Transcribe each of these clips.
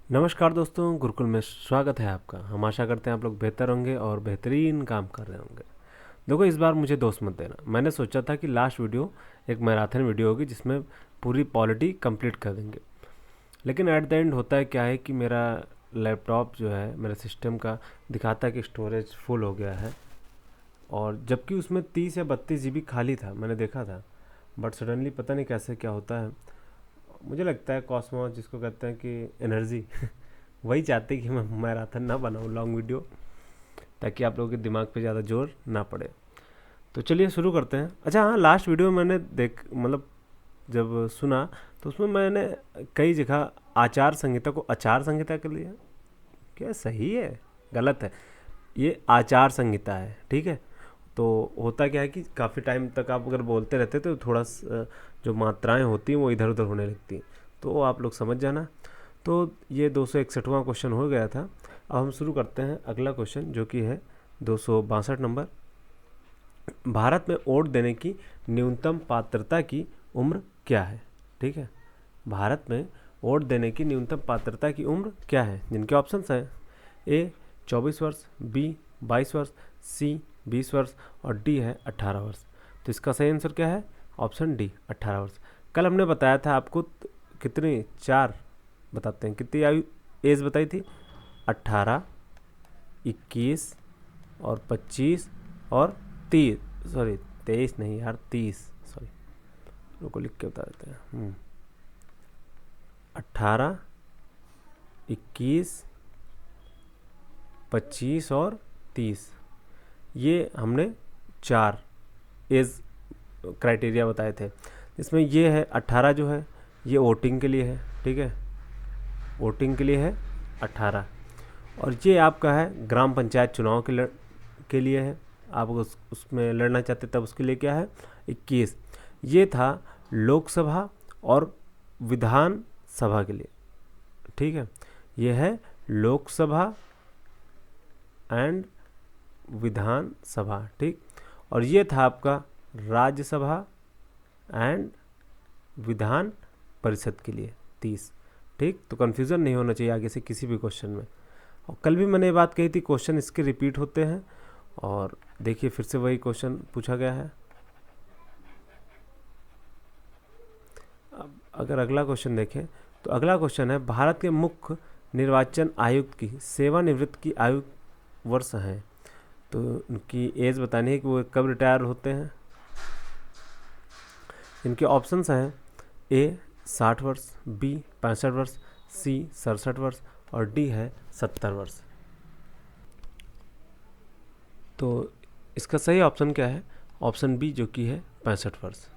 नमस्कार दोस्तों, गुरुकुल में स्वागत है आपका। हम आशा करते हैं आप लोग बेहतर होंगे और बेहतरीन काम कर रहे होंगे। देखो, इस बार मुझे दोस्त मत देना। मैंने सोचा था कि लास्ट वीडियो एक मैराथन वीडियो होगी जिसमें पूरी पॉलिटी कंप्लीट कर देंगे, लेकिन एट द एंड होता है क्या है कि मेरा लैपटॉप जो है मेरे सिस्टम का दिखाता है कि स्टोरेज फुल हो गया है, और जबकि उसमें 30 या 32 जीबी खाली था, मैंने देखा था। बट सडनली पता नहीं कैसे क्या होता है। मुझे लगता है कॉस्मोस जिसको कहते हैं कि एनर्जी वही चाहते कि मैं मैराथन ना बनाऊँ लॉन्ग वीडियो, ताकि आप लोगों के दिमाग पे ज़्यादा जोर ना पड़े। तो चलिए शुरू करते हैं। अच्छा हाँ, लास्ट वीडियो में मैंने जब सुना तो उसमें मैंने कई जगह आचार संहिता को आचार संहिता कर लिया। क्या सही है गलत है? ये आचार संहिता है, ठीक है। तो होता क्या है कि काफ़ी टाइम तक आप अगर बोलते रहते तो थोड़ा जो मात्राएं होती हैं वो इधर उधर होने लगती हैं, तो आप लोग समझ जाना। तो ये 261वां क्वेश्चन हो गया था। अब हम शुरू करते हैं अगला क्वेश्चन, जो कि है 262 नंबर। भारत में वोट देने की न्यूनतम पात्रता की उम्र क्या है? ठीक है, भारत में वोट देने की न्यूनतम पात्रता की उम्र क्या है? जिनके ऑप्शंस हैं: ए 24 वर्ष, बी 22 वर्ष, सी 20 वर्ष और डी है 18 वर्ष। तो इसका सही आंसर क्या है? ऑप्शन डी 18 वर्ष। कल हमने बताया था आपको कितनी, चार बताते हैं कितनी आयु एज बताई थी। 18, 21 और 25 और 30, सॉरी 23 नहीं यार, 30, सॉरी रुको लिख के बता देते हैं। 18, 21, 25 और 30, ये हमने चार एज क्राइटेरिया बताए थे। इसमें ये है 18 जो है ये वोटिंग के लिए है, ठीक है, वोटिंग के लिए है 18। और ये आपका है ग्राम पंचायत चुनाव के लिए है। आप उसमें लड़ना चाहते तब उसके लिए क्या है 21। ये था लोकसभा और विधान सभा के लिए, ठीक है। ये है लोकसभा एंड विधान सभा, ठीक। और ये था आपका राज्यसभा एंड विधान परिषद के लिए 30, ठीक। तो कन्फ्यूज़न नहीं होना चाहिए आगे से किसी भी क्वेश्चन में। और कल भी मैंने ये बात कही थी, क्वेश्चन इसके रिपीट होते हैं, और देखिए फिर से वही क्वेश्चन पूछा गया है। अब अगर अगला क्वेश्चन देखें तो अगला क्वेश्चन है, भारत के मुख्य निर्वाचन आयुक्त की सेवानिवृत्त की आयु वर्ष है। तो उनकी एज बतानी है कि वो कब रिटायर होते हैं। इनके ऑप्शंस हैं: ए 60 वर्ष, बी 65 वर्ष, सी 67 वर्ष और डी है 70 वर्ष। तो इसका सही ऑप्शन क्या है? ऑप्शन बी, जो कि है 65 वर्ष।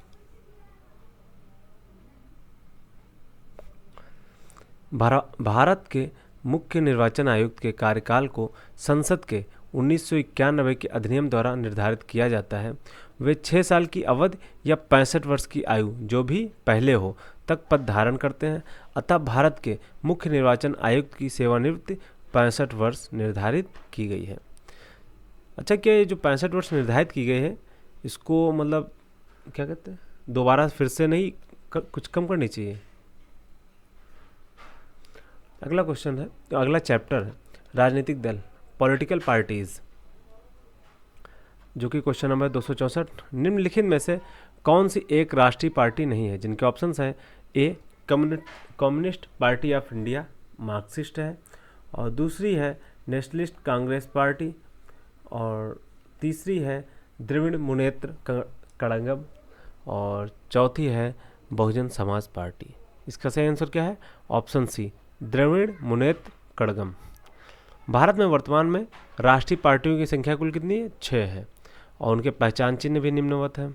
भारत के मुख्य निर्वाचन आयुक्त के कार्यकाल को संसद के 1991 के अधिनियम द्वारा निर्धारित किया जाता है। वे 6 साल की अवधि या 65 वर्ष की आयु, जो भी पहले हो, तक पद धारण करते हैं। अतः भारत के मुख्य निर्वाचन आयुक्त की सेवानिवृत्ति 65 वर्ष निर्धारित की गई है। अच्छा, क्या ये जो 65 वर्ष निर्धारित की गई है, इसको मतलब क्या कहते हैं, दोबारा फिर से नहीं कुछ कम करनी चाहिए? अगला क्वेश्चन है, तो अगला चैप्टर है राजनीतिक दल, पॉलिटिकल पार्टीज, जो कि क्वेश्चन नंबर 264। निम्नलिखित में से कौन सी एक राष्ट्रीय पार्टी नहीं है? जिनके ऑप्शंस हैं: A Communist Party of India, Marxist है, और दूसरी है नेशनलिस्ट कांग्रेस पार्टी, और तीसरी है द्रविड़ मुनेत्र कड़ंगम, और चौथी है बहुजन समाज पार्टी। इसका सही आंसर क्या है? Option C, Dravida Munnetra Kazhagam. भारत में वर्तमान में राष्ट्रीय पार्टियों की संख्या कुल कितनी है? 6 है, और उनके पहचान चिन्ह भी निम्नवत है।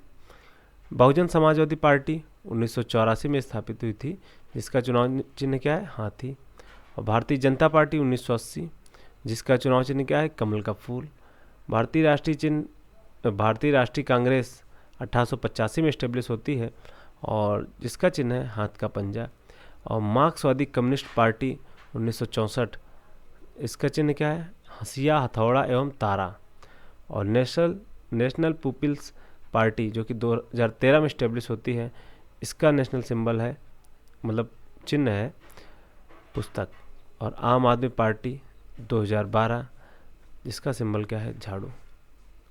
बहुजन समाजवादी पार्टी 1984 में स्थापित हुई थी, जिसका चुनाव चिन्ह क्या है? हाथी। और भारतीय जनता पार्टी 1980, जिसका चुनाव चिन्ह क्या है? कमल का फूल। भारतीय राष्ट्रीय कांग्रेस 1885 में स्टेब्लिश होती है, और जिसका चिन्ह है हाथ का पंजा। और मार्क्सवादी कम्युनिस्ट पार्टी 1964, इसका चिन्ह क्या है? हंसिया, हथौड़ा एवं तारा। और नेशनल पीपल्स पार्टी, जो कि 2013 में स्टेब्लिश होती है, इसका नेशनल सिंबल है, मतलब चिन्ह है पुस्तक। और आम आदमी पार्टी 2012, जिसका सिंबल क्या है, झाड़ू।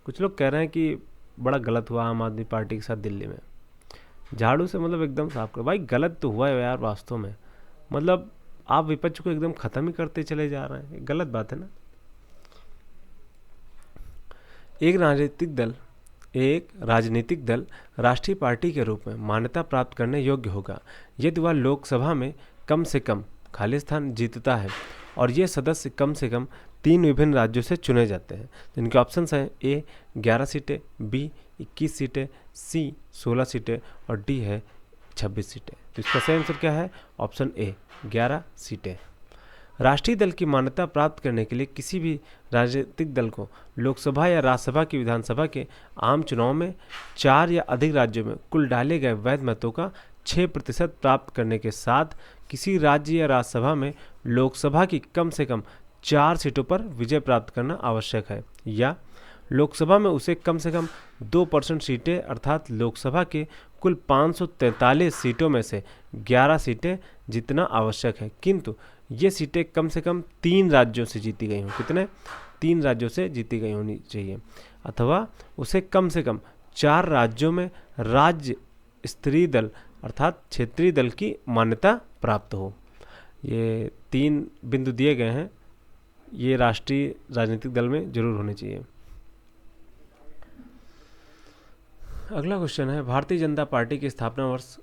कुछ लोग कह रहे हैं कि बड़ा गलत हुआ आम आदमी पार्टी के साथ दिल्ली में, झाड़ू से मतलब एकदम साफ करो। भाई गलत तो हुआ है यार वास्तव में, मतलब आप विपक्ष को एकदम ख़त्म ही करते चले जा रहे हैं, ये गलत बात है ना। एक राजनीतिक दल राष्ट्रीय पार्टी के रूप में मान्यता प्राप्त करने योग्य होगा यदि वह लोकसभा में कम से कम खाली स्थान जीतता है और ये सदस्य कम से कम 3 विभिन्न राज्यों से चुने जाते हैं, जिनके ऑप्शंस हैं ए 11 सीटें, बी 21 सीटें, सी 16 सीटें और डी है 26 सीटें। तो इसका सही आंसर क्या है, ऑप्शन ए 11 सीटें। राष्ट्रीय दल की मान्यता प्राप्त करने के लिए किसी भी राजनीतिक दल को लोकसभा या राज्यसभा की विधानसभा के आम चुनाव में 4 या अधिक राज्यों में कुल डाले गए वैध मतों का 6% प्राप्त करने के साथ किसी राज्य या राज्यसभा में लोकसभा की कम से कम 4 सीटों पर विजय प्राप्त करना आवश्यक है, या लोकसभा में उसे कम से कम 2% सीटें अर्थात लोकसभा के कुल 543 सीटों में से 11 सीटें जीतना आवश्यक है, किंतु ये सीटें कम से कम 3 राज्यों से जीती गई हों। कितने, 3 राज्यों से जीती गई होनी चाहिए, अथवा उसे कम से कम 4 राज्यों में राज्य स्तरीय दल अर्थात क्षेत्रीय दल की मान्यता प्राप्त हो। ये 3 बिंदु दिए गए हैं, ये राष्ट्रीय राजनीतिक दल में जरूर होने चाहिए। अगला क्वेश्चन है, भारतीय जनता पार्टी की स्थापना वर्ष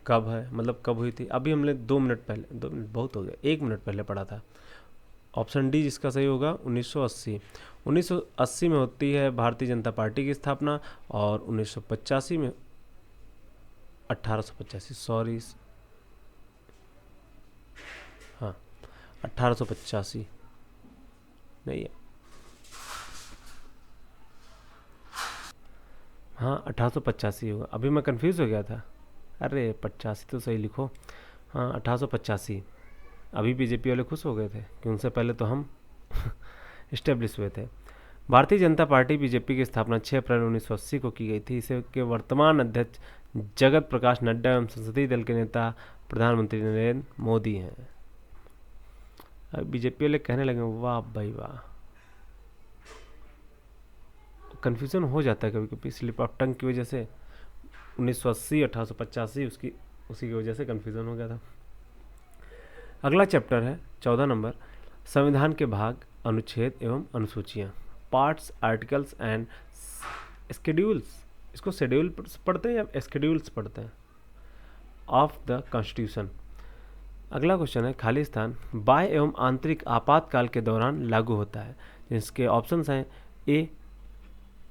कब है, मतलब कब हुई थी। अभी हमने 2 मिनट पहले, 2 मिनट बहुत हो गया, 1 मिनट पहले पढ़ा था। ऑप्शन डी जिसका सही होगा 1980। 1980 में होती है भारतीय जनता पार्टी की स्थापना, और 1985 में 1885 सॉरी हाँ 1885 नहीं है, हाँ 1885 होगा। अभी मैं कंफ्यूज हो गया था, अरे 85 तो सही लिखो, हाँ 1885। अभी बीजेपी वाले खुश हो गए थे कि उनसे पहले तो हम इस्टेब्लिश हुए थे। भारतीय जनता पार्टी बीजेपी की स्थापना 6 अप्रैल 1980 को की गई थी। इसे के वर्तमान अध्यक्ष जगत प्रकाश नड्डा एवं संसदीय दल के नेता प्रधानमंत्री नरेंद्र मोदी हैं। अब बीजेपी वाले कहने लगे वाह भाई वाह, कन्फ्यूज़न हो जाता है कभी कभी स्लिप ऑफ टंग की वजह से। 1980 1885 उसी की वजह से कन्फ्यूज़न हो गया था। अगला चैप्टर है 14 नंबर, संविधान के भाग, अनुच्छेद एवं अनुसूचियाँ, पार्ट्स, आर्टिकल्स एंड स्केड्यूल्स। इसको शेड्यूल पढ़ते हैं या स्केड्यूल्स पढ़ते हैं, ऑफ द कॉन्स्टिट्यूशन। अगला क्वेश्चन है, खाली स्थान बाह्य एवं आंतरिक आपातकाल के दौरान लागू होता है। इसके ऑप्शंस हैं ए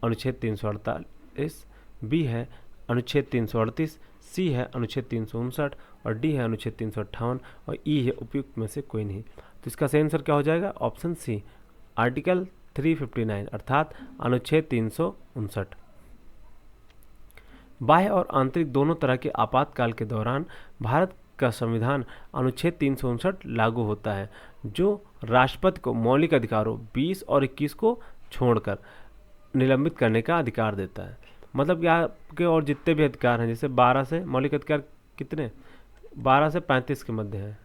अनुच्छेद 348, बी है अनुच्छेद 338, सी है अनुच्छेद 359 और डी है अनुच्छेद 358 और ई है उपयुक्त में से कोई नहीं। तो इसका सही आंसर क्या हो जाएगा, ऑप्शन सी आर्टिकल 359 अर्थात अनुच्छेद 359। बाह्य और आंतरिक दोनों तरह के आपातकाल के दौरान भारत का संविधान अनुच्छेद 359 लागू होता है, जो राष्ट्रपति को मौलिक अधिकारों 20 और 21 को छोड़कर निलंबित करने का अधिकार देता है। मतलब यहाँ के और जितने भी अधिकार हैं, जैसे 12 से मौलिक अधिकार कितने, 12 से 35 के मध्य हैं,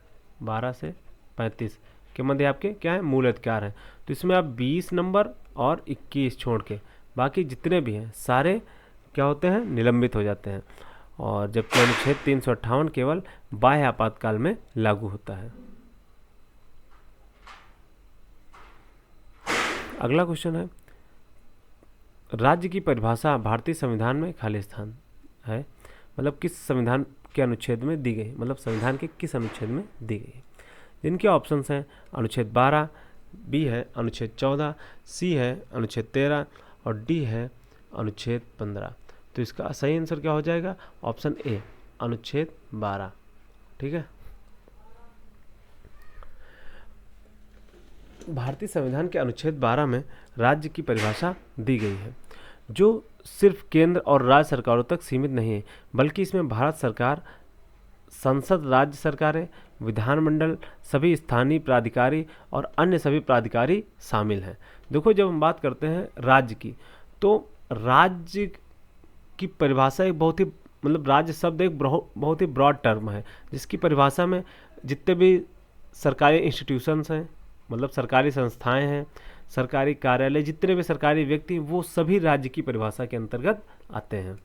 12 से 35 के मध्य आपके क्या है, मूल अधिकार हैं। तो इसमें आप 20 नंबर और 21 छोड़ के बाकी जितने भी हैं सारे क्या होते हैं, निलंबित हो जाते हैं। और जबकि अनुच्छेद 358 केवल बाह्य आपातकाल में लागू होता है। अगला क्वेश्चन है, राज्य की परिभाषा भारतीय संविधान में खाली स्थान है, मतलब किस संविधान के अनुच्छेद में दी गई, मतलब संविधान के किस अनुच्छेद में दी गई। जिनके ऑप्शंस हैं अनुच्छेद 12, बी है अनुच्छेद 14, सी है अनुच्छेद 13 और डी है अनुच्छेद 15। तो इसका सही आंसर क्या हो जाएगा, ऑप्शन ए अनुच्छेद 12। ठीक है, भारतीय संविधान के अनुच्छेद 12 में राज्य की परिभाषा दी गई है, जो सिर्फ केंद्र और राज्य सरकारों तक सीमित नहीं है, बल्कि इसमें भारत सरकार, संसद, राज्य सरकारें, विधानमंडल, सभी स्थानीय प्राधिकारी और अन्य सभी प्राधिकारी शामिल हैं। देखो जब हम बात करते हैं राज्य की, तो राज्य की परिभाषा एक बहुत ही, मतलब राज्य शब्द एक बहुत ही ब्रॉड टर्म है, जिसकी परिभाषा में जितने भी सरकारी इंस्टीट्यूशंस हैं, मतलब सरकारी संस्थाएं हैं, सरकारी कार्यालय, जितने भी सरकारी व्यक्ति हैं, वो सभी राज्य की परिभाषा के अंतर्गत आते हैं।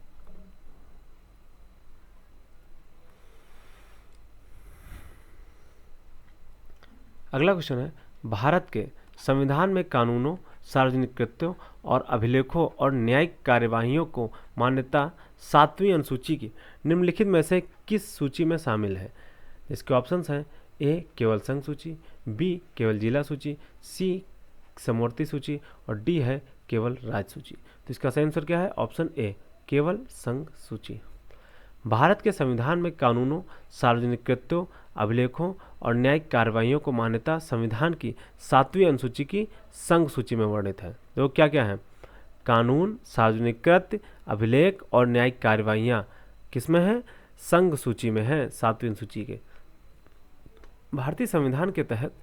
अगला क्वेश्चन है, भारत के संविधान में कानूनों, सार्वजनिक कृत्यों और अभिलेखों और न्यायिक कार्यवाहियों को मान्यता 7वीं अनुसूची की निम्नलिखित में से किस सूची में शामिल है? इसके ऑप्शंस हैं, ए केवल संघ सूची, बी केवल जिला सूची, सी समवर्ती सूची और डी है केवल राज्य सूची। तो इसका सही आंसर क्या है? ऑप्शन ए केवल संघ सूची। भारत के संविधान में कानूनों, सार्वजनिक कृत्यों, अभिलेखों और न्यायिक कार्यवाहियों को मान्यता संविधान की 7वीं अनुसूची की संघ सूची में वर्णित है। तो क्या क्या है? कानून, सार्वजनिक कृत्य, अभिलेख और न्यायिक कार्यवाहियाँ किसमें है? संघ सूची में है, 7वीं अनुसूची के। भारतीय संविधान के तहत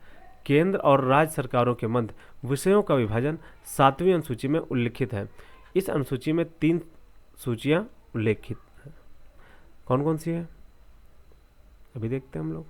केंद्र और राज्य सरकारों के मध्य विषयों का विभाजन 7वीं अनुसूची में उल्लिखित है। इस अनुसूची में 3 सूचियां उल्लेखित हैं। कौन कौन सी है अभी देखते हैं हम लोग।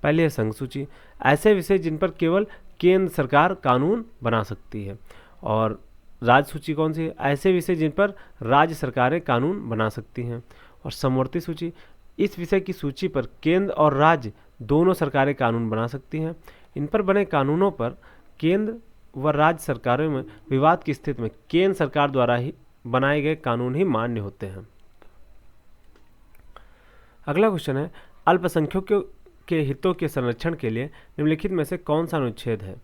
पहले है संघ सूची, ऐसे विषय जिन पर केवल केंद्र सरकार कानून बना सकती है। और राज्य सूची कौन सी है? ऐसे विषय जिन पर राज्य सरकारें कानून बना सकती हैं। और समवर्ती सूची, इस विषय की सूची पर केंद्र और राज्य दोनों सरकारें कानून बना सकती हैं। इन पर बने कानूनों पर केंद्र व राज्य सरकारों में विवाद की स्थिति में केंद्र सरकार द्वारा ही बनाए गए कानून ही मान्य होते हैं। अगला क्वेश्चन है, अल्पसंख्यकों के हितों के संरक्षण के लिए निम्नलिखित में से कौन सा अनुच्छेद है?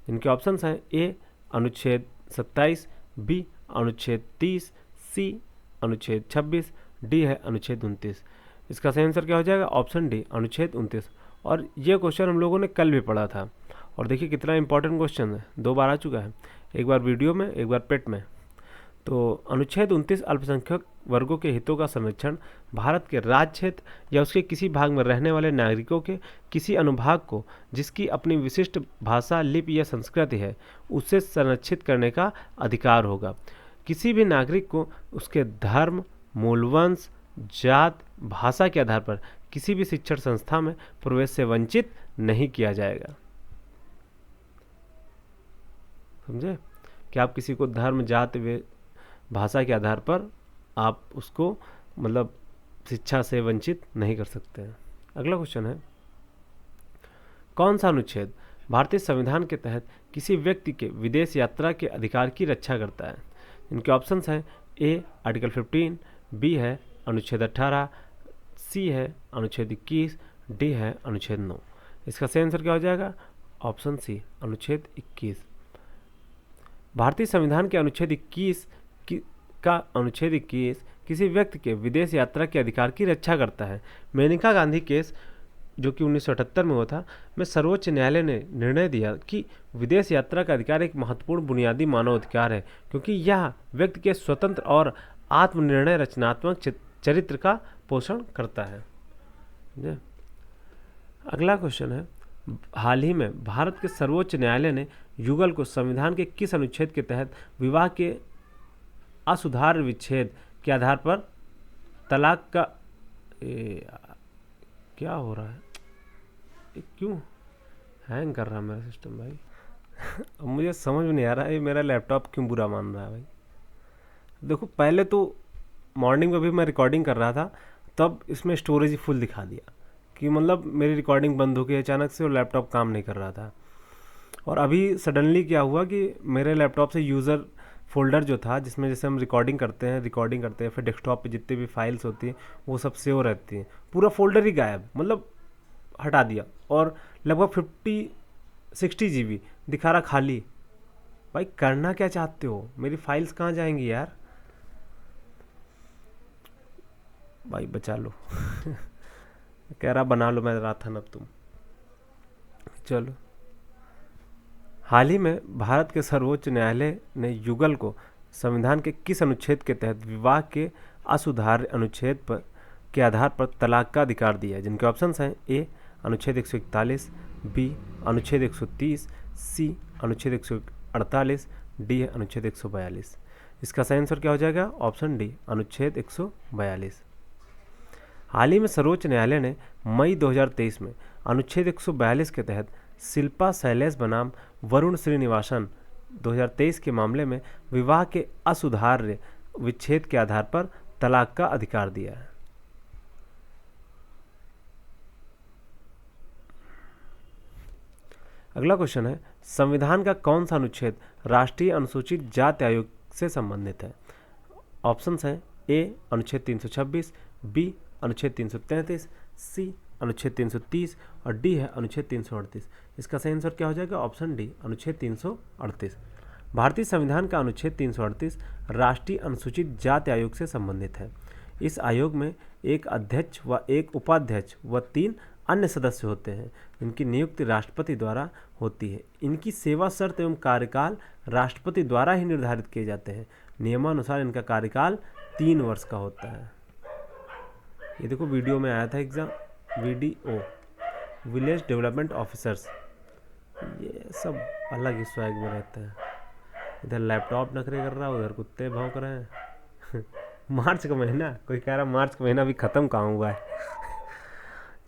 इनके ऑप्शंस हैं, ए अनुच्छेद 27, बी अनुच्छेद 30, सी अनुच्छेद 26, डी है अनुच्छेद 29। इसका सही आंसर क्या हो जाएगा? ऑप्शन डी अनुच्छेद 29। और ये क्वेश्चन हम लोगों ने कल भी पढ़ा था और देखिए कितना इंपॉर्टेंट क्वेश्चन है, 2 बार आ चुका है, एक बार वीडियो में, एक बार पेट में। तो अनुच्छेद 29 अल्पसंख्यक वर्गों के हितों का संरक्षण भारत के राज्य क्षेत्र या उसके किसी भाग में रहने वाले नागरिकों के किसी अनुभाग को जिसकी अपनी विशिष्ट भाषा, लिपि या संस्कृति है उसे संरक्षित करने का अधिकार होगा। किसी भी नागरिक को उसके धर्म, मूलवंश, जात, भाषा के आधार पर किसी भी शिक्षण संस्था में प्रवेश से वंचित नहीं किया जाएगा। समझे कि आप किसी को धर्म, जात, भाषा के आधार पर आप उसको मतलब शिक्षा से वंचित नहीं कर सकते हैं। अगला क्वेश्चन है, कौन सा अनुच्छेद भारतीय संविधान के तहत किसी व्यक्ति के विदेश यात्रा के अधिकार की रक्षा करता है? इनके ऑप्शंस हैं, ए आर्टिकल 15, बी है अनुच्छेद 18, सी है अनुच्छेद 21, डी है अनुच्छेद 9। इसका सही आंसर क्या हो जाएगा? ऑप्शन सी अनुच्छेद 21। भारतीय संविधान के अनुच्छेद 21 अनुच्छेद 21 किसी व्यक्ति के विदेश यात्रा के अधिकार की रक्षा करता है। मेनका गांधी केस जो कि 1978 में हुआ था, में सर्वोच्च न्यायालय ने निर्णय दिया कि विदेश यात्रा का अधिकार एक महत्वपूर्ण बुनियादी मानव अधिकार है क्योंकि यह व्यक्ति के स्वतंत्र और आत्मनिर्णय रचनात्मक चरित्र का पोषण करता है। अगला क्वेश्चन है, हाल ही में भारत के सर्वोच्च न्यायालय ने युगल को संविधान के किस अनुच्छेद के तहत विवाह के असुधार्य विच्छेद के आधार पर तलाक का क्या हो रहा है? क्यों हैंग कर रहा है मेरा सिस्टम भाई? अब मुझे समझ में नहीं आ रहा है मेरा लैपटॉप क्यों बुरा मान रहा है भाई। देखो पहले तो मॉर्निंग में भी मैं रिकॉर्डिंग कर रहा था तब इसमें स्टोरेज फुल दिखा दिया कि मतलब मेरी रिकॉर्डिंग बंद हो गई अचानक से और लैपटॉप काम नहीं कर रहा था। और अभी सडनली क्या हुआ कि मेरे लैपटॉप से यूज़र फोल्डर जो था जिसमें जैसे हम रिकॉर्डिंग करते हैं फिर डेस्कटॉप पे जितनी भी फाइल्स होती हैं वो सब सेव रहती हैं, पूरा फोल्डर ही गायब, मतलब हटा दिया और लगभग 50-60 GB दिखा रहा खाली। भाई करना क्या चाहते हो? मेरी फाइल्स कहाँ जाएंगी यार? भाई बचा लो कह रहा बना लो, मैं रहा था ना तुम। चलो, हाल ही में भारत के सर्वोच्च न्यायालय ने युगल को संविधान के किस अनुच्छेद के तहत विवाह के असुधार्य अनुच्छेद पर के आधार पर तलाक का अधिकार दिया है? जिनके ऑप्शंस हैं, ए अनुच्छेद 141, बी अनुच्छेद 130, सी अनुच्छेद 148, डी है अनुच्छेद 142। इसका सही आंसर क्या हो जाएगा? ऑप्शन डी अनुच्छेद 142। हाल ही में सर्वोच्च न्यायालय ने मई 2023 में अनुच्छेद 142 के तहत शिल्पा शैलेश बनाम वरुण श्रीनिवासन 2023 के मामले में विवाह के असुधार्य विच्छेद के आधार पर तलाक का अधिकार दिया है। अगला क्वेश्चन है, संविधान का कौन सा अनुच्छेद राष्ट्रीय अनुसूचित जाति आयोग से संबंधित है? ऑप्शंस हैं ए अनुच्छेद 326, बी अनुच्छेद 333, सी अनुच्छेद 330 और डी है अनुच्छेद 338। इसका सही आंसर क्या हो जाएगा? ऑप्शन डी अनुच्छेद 338। भारतीय संविधान का अनुच्छेद 338 राष्ट्रीय अनुसूचित जाति आयोग से संबंधित है। इस आयोग में एक अध्यक्ष व एक उपाध्यक्ष व 3 अन्य सदस्य होते हैं। इनकी नियुक्ति राष्ट्रपति द्वारा होती है। इनकी सेवा शर्त एवं कार्यकाल राष्ट्रपति द्वारा ही निर्धारित किए जाते हैं। नियमानुसार इनका कार्यकाल 3 वर्ष का होता है। ये देखो वीडियो में आया था exam, video village development officers, ये सब अलग ही स्वैग में रहते हैं। इधर लैपटॉप नखरे कर रहा है, उधर कुत्ते भौंक रहे हैं। मार्च का महीना, कोई कह रहा मार्च का महीना अभी ख़त्म कहाँ हुआ है।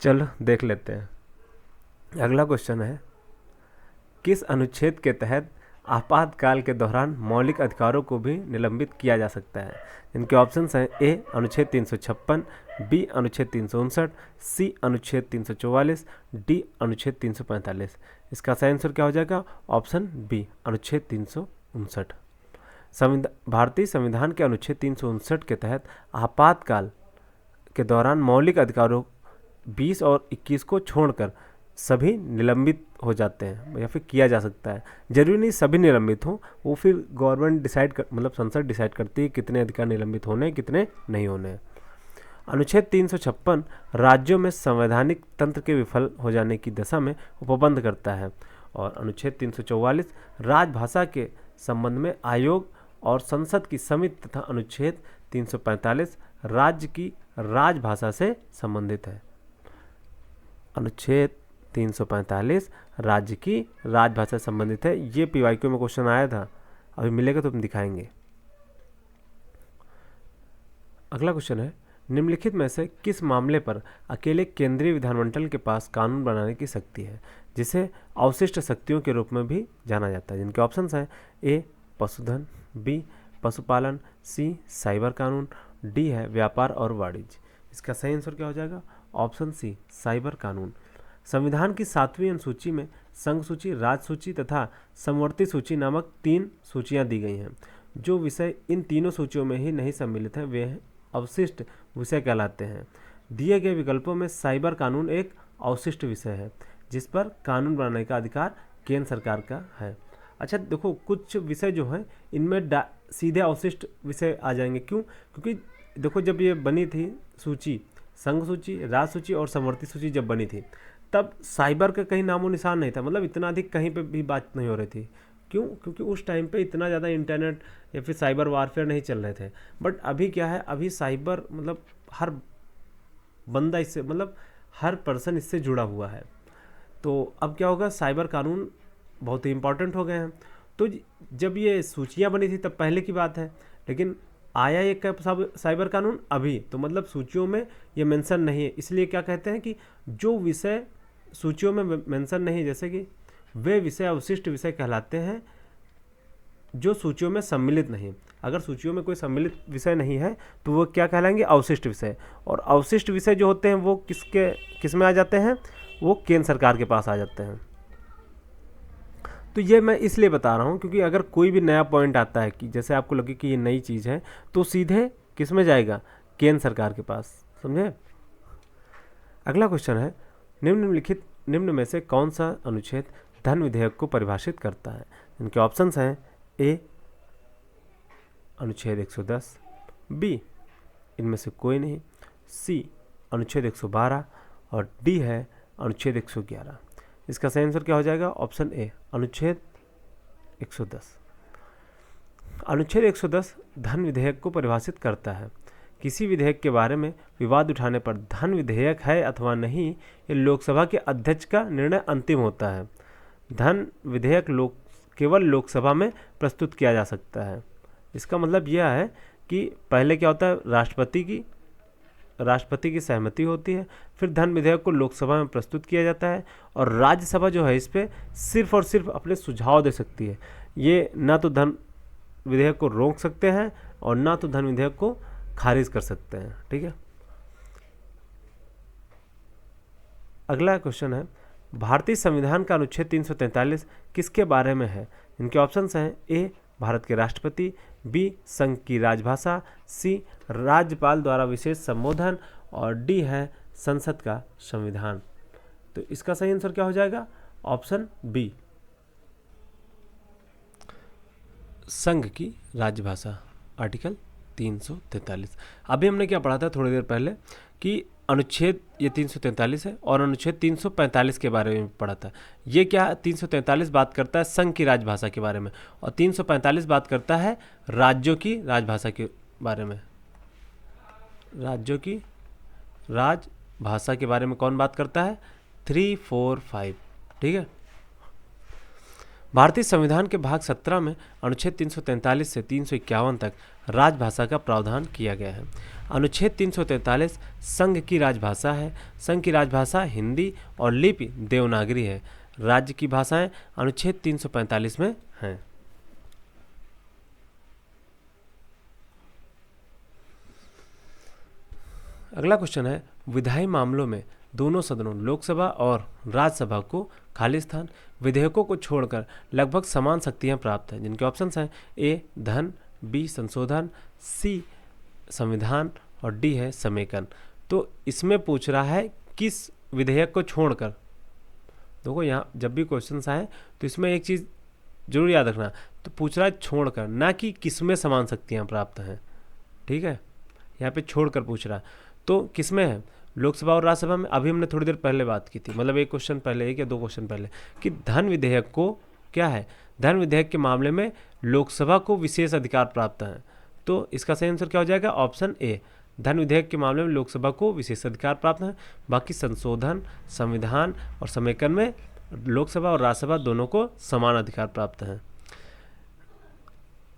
चलो देख लेते हैं। अगला क्वेश्चन है, किस अनुच्छेद के तहत आपातकाल के दौरान मौलिक अधिकारों को भी निलंबित किया जा सकता है? इनके ऑप्शंस हैं ए अनुच्छेद 356, बी अनुच्छेद 359, सी अनुच्छेद 344, डी अनुच्छेद 345। इसका सही आंसर क्या हो जाएगा? ऑप्शन बी अनुच्छेद 359। भारतीय संविधान के अनुच्छेद 359 के तहत आपातकाल के दौरान मौलिक अधिकारों 20 और 21 को छोड़कर सभी निलंबित हो जाते हैं या फिर किया जा सकता है। जरूरी नहीं सभी निलंबित हों, वो फिर गवर्नमेंट डिसाइड कर मतलब संसद डिसाइड करती है कितने अधिकार निलंबित होने कितने नहीं होने। अनुच्छेद 356 राज्यों में संवैधानिक तंत्र के विफल हो जाने की दशा में उपबंध करता है और अनुच्छेद 344 राजभाषा के संबंध में आयोग और संसद की समिति तथा अनुच्छेद 345 राज्य की राजभाषा से संबंधित है। अनुच्छेद 345 राज्य की राजभाषा से संबंधित है। ये पीवाईक्यू में क्वेश्चन आया था, अभी मिलेगा तो हम दिखाएंगे। अगला क्वेश्चन है, निम्नलिखित में से किस मामले पर अकेले केंद्रीय विधानमंडल के पास कानून बनाने की शक्ति है, जिसे अवशिष्ट शक्तियों के रूप में भी जाना जाता है? जिनके ऑप्शंस हैं ए पशुधन, बी पशुपालन, सी साइबर कानून, डी है व्यापार और वाणिज्य। इसका सही आंसर क्या हो जाएगा? ऑप्शन सी साइबर कानून। संविधान की 7वीं अनुसूची में संघ सूची, राज्य सूची तथा समवर्ती सूची नामक 3 सूचियां दी गई हैं। जो विषय इन तीनों सूचियों में ही नहीं सम्मिलित हैं वे अवशिष्ट विषय कहलाते हैं। दिए गए विकल्पों में साइबर कानून एक अवशिष्ट विषय है जिस पर कानून बनाने का अधिकार केंद्र सरकार का है। अच्छा देखो, कुछ विषय जो हैं इनमें सीधे अवशिष्ट विषय आ जाएंगे। क्यों? क्योंकि देखो जब ये बनी थी सूची, संघ सूची, राज्य सूची और समवर्ती सूची जब बनी थी तब साइबर का कहीं नामो निशान नहीं था, मतलब इतना अधिक कहीं पे भी बात नहीं हो रही थी। क्यों? क्योंकि उस टाइम पे इतना ज़्यादा इंटरनेट या फिर साइबर वारफेयर नहीं चल रहे थे। बट अभी क्या है, अभी साइबर मतलब हर बंदा इससे मतलब हर पर्सन इससे जुड़ा हुआ है। तो अब क्या होगा, साइबर कानून बहुत ही इंपॉर्टेंट हो गए हैं। तो जब ये सूचियाँ बनी थी तब पहले की बात है, लेकिन आया ये साइबर कानून अभी, तो मतलब सूचियों में ये मेंशन नहीं है। इसलिए क्या कहते हैं कि जो विषय सूचियों में मेंशन नहीं, जैसे कि वे विषय अवशिष्ट विषय कहलाते हैं जो सूचियों में सम्मिलित नहीं। अगर सूचियों में कोई सम्मिलित विषय नहीं है तो वो क्या कहलाएंगे? अवशिष्ट विषय। और अवशिष्ट विषय जो होते हैं वो किस में आ जाते हैं? वो केंद्र सरकार के पास आ जाते हैं। तो ये मैं इसलिए बता रहा हूँ क्योंकि अगर कोई भी नया पॉइंट आता है कि जैसे आपको लगे कि ये नई चीज़ है तो सीधे किस में जाएगा? केंद्र सरकार के पास। समझे? अगला क्वेश्चन है, निम्न में से कौन सा अनुच्छेद धन विधेयक को परिभाषित करता है? इनके ऑप्शंस हैं ए अनुच्छेद 110, बी इनमें से कोई नहीं, सी अनुच्छेद 112 और डी है अनुच्छेद 111। इसका सही आंसर क्या हो जाएगा? ऑप्शन ए अनुच्छेद 110। अनुच्छेद 110 धन विधेयक को परिभाषित करता है। किसी विधेयक के बारे में विवाद उठाने पर धन विधेयक है अथवा नहीं, ये लोकसभा के अध्यक्ष का निर्णय अंतिम होता है। धन विधेयक केवल लोकसभा में प्रस्तुत किया जा सकता है। इसका मतलब यह है कि पहले क्या होता है, राष्ट्रपति की राष्ट्रपति की सहमति होती है। फिर धन विधेयक को लोकसभा में प्रस्तुत किया जाता है और राज्यसभा जो है इस पर सिर्फ और सिर्फ अपने सुझाव दे सकती है। ये ना तो धन विधेयक को रोक सकते हैं और ना तो धन विधेयक को खारिज कर सकते हैं। ठीक है, अगला क्वेश्चन है, भारतीय संविधान का अनुच्छेद 343 किसके बारे में है? इनके ऑप्शंस हैं, ए भारत के राष्ट्रपति, बी संघ की राजभाषा, सी राज्यपाल द्वारा विशेष संबोधन और डी है संसद का संविधान। तो इसका सही आंसर क्या हो जाएगा? ऑप्शन बी, संघ की राजभाषा, आर्टिकल 343। अभी हमने क्या पढ़ा था थोड़ी देर पहले कि अनुच्छेद ये 343 है और अनुच्छेद 345 के बारे में पढ़ा था। ये क्या 343 बात करता है संघ की राजभाषा के बारे में और 345 बात करता है राज्यों की राजभाषा के बारे में। राज्यों की राजभाषा के बारे में कौन बात करता है? 3, 4, 5। ठीक है, भारतीय संविधान के भाग 17 में अनुच्छेद 343 से 351 तक राजभाषा का प्रावधान किया गया है। अनुच्छेद 343 संघ की राजभाषा है। संघ की राजभाषा हिंदी और लिपि देवनागरी है। राज्य की भाषाएं अनुच्छेद 345 में हैं। अगला क्वेश्चन है, विधायी मामलों में दोनों सदनों लोकसभा और राज्यसभा को खालिस्तान विधेयकों को छोड़कर लगभग समान शक्तियां प्राप्त हैं। जिनके ऑप्शंस हैं, ए धन, बी संशोधन, सी संविधान और डी है समेकन। तो इसमें पूछ रहा है किस विधेयक को छोड़कर। देखो यहाँ जब भी क्वेश्चंस आए तो इसमें एक चीज़ जरूर याद रखना, तो पूछ रहा है छोड़कर, ना कि किसमें समान शक्तियाँ प्राप्त हैं। ठीक है, यहाँ पे छोड़कर पूछ रहा है, तो किसमें है? लोकसभा और राज्यसभा में। अभी हमने थोड़ी देर पहले बात की थी, मतलब एक क्वेश्चन पहले, एक या दो क्वेश्चन पहले, कि धन विधेयक को क्या है, धन विधेयक के मामले में लोकसभा को विशेष अधिकार प्राप्त हैं। तो इसका सही आंसर क्या हो जाएगा? ऑप्शन ए, धन विधेयक के मामले में लोकसभा को विशेष अधिकार प्राप्त हैं। बाकी संशोधन, संविधान और समेकन में लोकसभा और राज्यसभा दोनों को समान अधिकार प्राप्त हैं।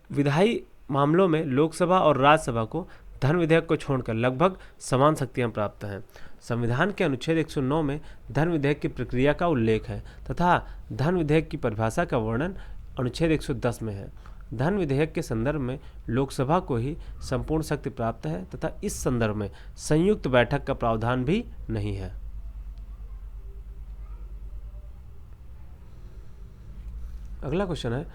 विधायी मामलों में लोकसभा और राज्यसभा को धन विधेयक को छोड़कर लगभग समान शक्तियां प्राप्त हैं। संविधान के अनुच्छेद 109 में धन विधेयक की प्रक्रिया का उल्लेख है तथा धन विधेयक की परिभाषा का वर्णन अनुच्छेद 110 में है। धन विधेयक के संदर्भ में लोकसभा को ही संपूर्ण शक्ति प्राप्त है तथा इस संदर्भ में संयुक्त बैठक का प्रावधान भी नहीं है। अगला क्वेश्चन है,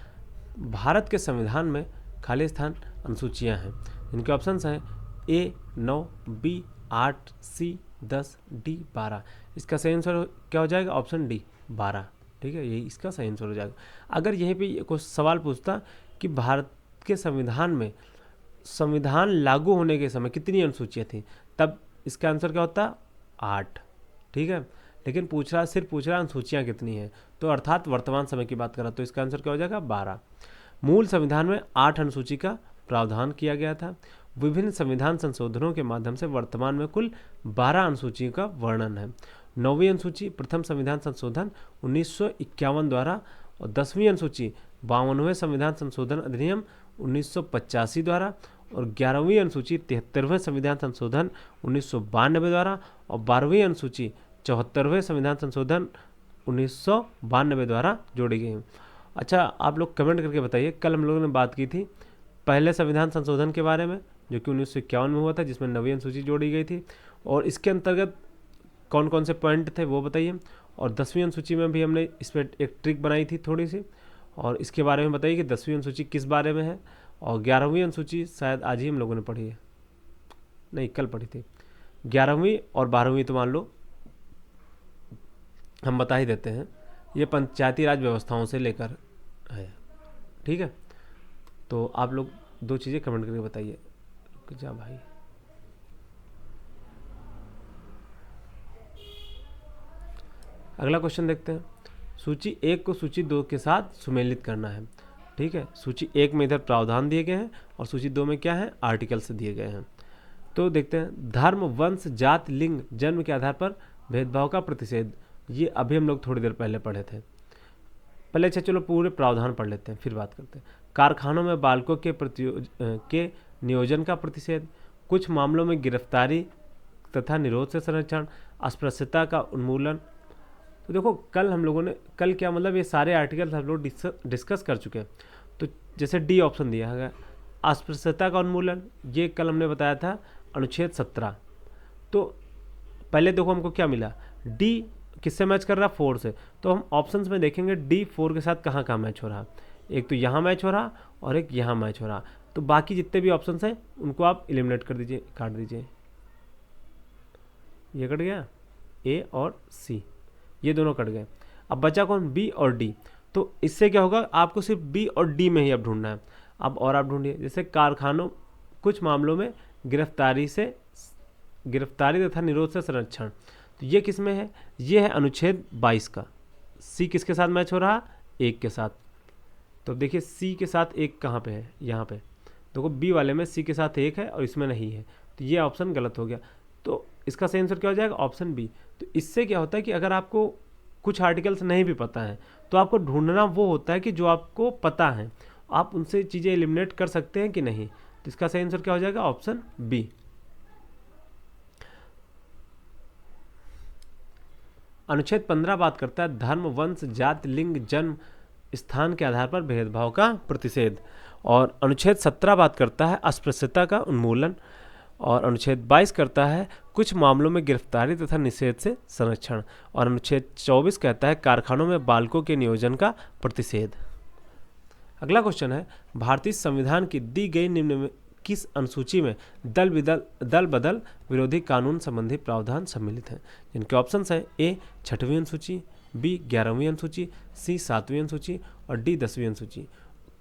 भारत के संविधान में खालिस्तान अनुसूचियां हैं। इनके ऑप्शंस हैं, ए 9, बी 8, सी 10, डी 12। इसका सही आंसर क्या हो जाएगा? Option D 12। ठीक है, यही इसका सही आंसर हो जाएगा। अगर यहीं पे कुछ सवाल पूछता कि भारत के संविधान में संविधान लागू होने के समय कितनी अनुसूचियाँ थी, तब इसका आंसर क्या होता? 8। ठीक है, लेकिन सिर्फ पूछ रहा अनुसूचियाँ कितनी हैं, तो अर्थात वर्तमान समय की बात करा, तो इसका आंसर क्या हो जाएगा? 12। मूल संविधान में 8 अनुसूची का प्रावधान किया गया था। विभिन्न संविधान संशोधनों के माध्यम से वर्तमान में कुल 12 अनुसूचियों का वर्णन है। 9वीं अनुसूची प्रथम संविधान संशोधन 1951 द्वारा और 10वीं अनुसूची 52वें संविधान संशोधन अधिनियम 1985 द्वारा और 11वीं अनुसूची 73वें संविधान संशोधन 1992 द्वारा और 12वीं अनुसूची 74वें संविधान संशोधन 1992 द्वारा जोड़ी गई। अच्छा, आप लोग कमेंट करके बताइए, कल हम लोगों ने बात की थी पहले संविधान संशोधन के बारे में जो कि 1951 में हुआ था, जिसमें 9वीं अनुसूची जोड़ी गई थी, और इसके अंतर्गत कौन कौन से पॉइंट थे वो बताइए। और 10वीं अनुसूची में भी हमने इस पर एक ट्रिक बनाई थी थोड़ी सी, और इसके बारे में बताइए कि 10वीं अनुसूची किस बारे में है। और 11वीं अनुसूची शायद आज ही हम लोगों ने पढ़ी है, नहीं कल पढ़ी थी। 11वीं और 12वीं तो मान लो हम बता ही देते हैं, ये पंचायती राज व्यवस्थाओं से लेकर है। ठीक है, तो आप लोग 2 चीज़ें कमेंट करके बताइए। जा भाई, अगला क्वेश्चन देखते हैं। सूची 1 को सूची 2 के साथ सुमेलित करना है। ठीक है, सूची 1 में इधर प्रावधान दिए गए हैं और सूची 2 में क्या है? आर्टिकल्स दिए गए हैं। तो देखते हैं, धर्म, वंश, जाति, लिंग, जन्म के आधार पर भेदभाव का प्रतिषेध, ये अभी हम लोग थोड़ी देर पहले पढ़े थे। पहले अच्छा चलो पूरे प्रावधान पढ़ लेते हैं, फिर बात करते हैं। कारखानों में बालकों के नियोजन का प्रतिषेध, कुछ मामलों में गिरफ्तारी तथा निरोध से संरक्षण, अस्पृश्यता का उन्मूलन। तो देखो कल हम लोगों ने, कल क्या मतलब, ये सारे आर्टिकल्स हम लोग डिस्कस कर चुके हैं। तो जैसे डी ऑप्शन दिया है अस्पृश्यता का उन्मूलन, ये कल हमने बताया था अनुच्छेद 17। तो पहले देखो हमको क्या मिला, डी किससे मैच कर रहा है, 4 से। तो हम ऑप्शंस में देखेंगे डी 4 के साथ कहाँ कहाँ मैच हो रहा, एक तो यहाँ मैच हो रहा और एक यहाँ मैच हो रहा। तो बाकी जितने भी ऑप्शंस हैं उनको आप एलिमिनेट कर दीजिए, काट दीजिए। ये कट गया, ए और सी, ये दोनों कट गए। अब बचा कौन, बी और डी। तो इससे क्या होगा, आपको सिर्फ बी और डी में ही अब ढूंढना है। अब और आप ढूंढिए, जैसे कारखानों, कुछ मामलों में गिरफ्तारी तथा निरोध से संरक्षण। तो ये किस में है, ये है अनुच्छेद 22 का। सी किसके साथ मैच हो रहा, 1 के साथ। तो देखिए सी के साथ 1 कहाँ पे है, यहाँ पे। देखो बी वाले में सी के साथ 1 है और इसमें नहीं है, तो ये ऑप्शन गलत हो गया। तो इसका सही आंसर क्या हो जाएगा, ऑप्शन बी। तो इससे क्या होता है कि अगर आपको कुछ आर्टिकल्स नहीं भी पता है तो आपको ढूंढना वो होता है कि जो आपको पता है, आप उनसे चीज़ें एलिमिनेट कर सकते हैं कि नहीं। तो इसका सही आंसर क्या हो जाएगा, ऑप्शन बी। अनुच्छेद 15 बात करता है धर्म, वंश, जाति, लिंग, जन्म स्थान के आधार पर भेदभाव का प्रतिषेध। और अनुच्छेद 17 बात करता है अस्पृश्यता का उन्मूलन। और अनुच्छेद 22 करता है कुछ मामलों में गिरफ्तारी तथा निषेध से संरक्षण। और अनुच्छेद 24 कहता है कारखानों में बालकों के नियोजन का प्रतिषेध। अगला क्वेश्चन है, भारतीय संविधान की दी गई निम्न में किस अनुसूची में दल बदल विरोधी कानून संबंधी प्रावधान सम्मिलित हैं। जिनके ऑप्शंस हैं, ए 6वीं अनुसूची, बी 11वीं अनुसूची, सी 7वीं अनुसूची और डी 10वीं अनुसूची।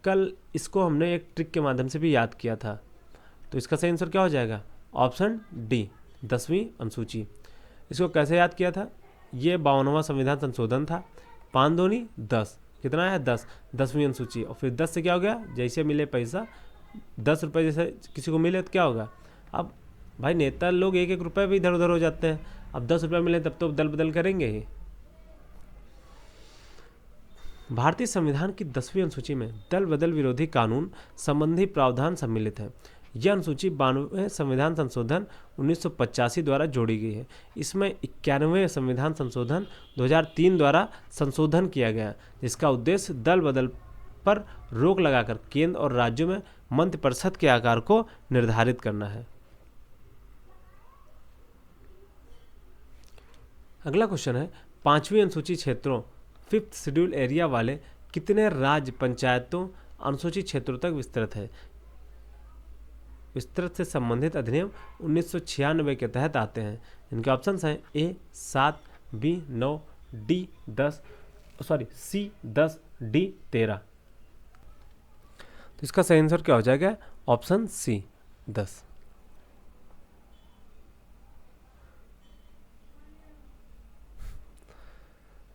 कल इसको हमने एक ट्रिक के माध्यम से भी याद किया था। तो इसका सही आंसर क्या हो जाएगा, ऑप्शन डी 10वीं अनुसूची। इसको कैसे याद किया था, ये 52वां संविधान संशोधन था, 5 दूनी 10, कितना है 10, 10वीं अनुसूची। और फिर 10 से क्या हो गया, जैसे मिले पैसा 10 रुपये जैसे किसी को मिले तो क्या होगा। अब भाई नेता लोग 1-1 रुपये भी इधर उधर हो जाते हैं, अब 10 रुपये मिले तब तो दल बदल करेंगे ही। भारतीय संविधान की 10वीं अनुसूची में दल बदल विरोधी कानून संबंधी प्रावधान सम्मिलित है। यह अनुसूची 92वें संविधान संशोधन 1985 द्वारा जोड़ी गई है। इसमें 91वें संविधान संशोधन 2003 द्वारा संशोधन किया गया, जिसका उद्देश्य दल बदल पर रोक लगाकर केंद्र और राज्यों में मंत्रिपरिषद के आकार को निर्धारित करना है। अगला क्वेश्चन है, 5वीं अनुसूची क्षेत्रों 5th शेड्यूल एरिया वाले कितने राज्य पंचायतों अनुसूचित क्षेत्रों तक विस्तृत है। विस्तृत से संबंधित अधिनियम 1996 के तहत आते हैं। इनके ऑप्शंस हैं, ए 7, बी 9, डी 10, सी 10, डी 13। तो इसका सही आंसर क्या हो जाएगा, ऑप्शन सी 10।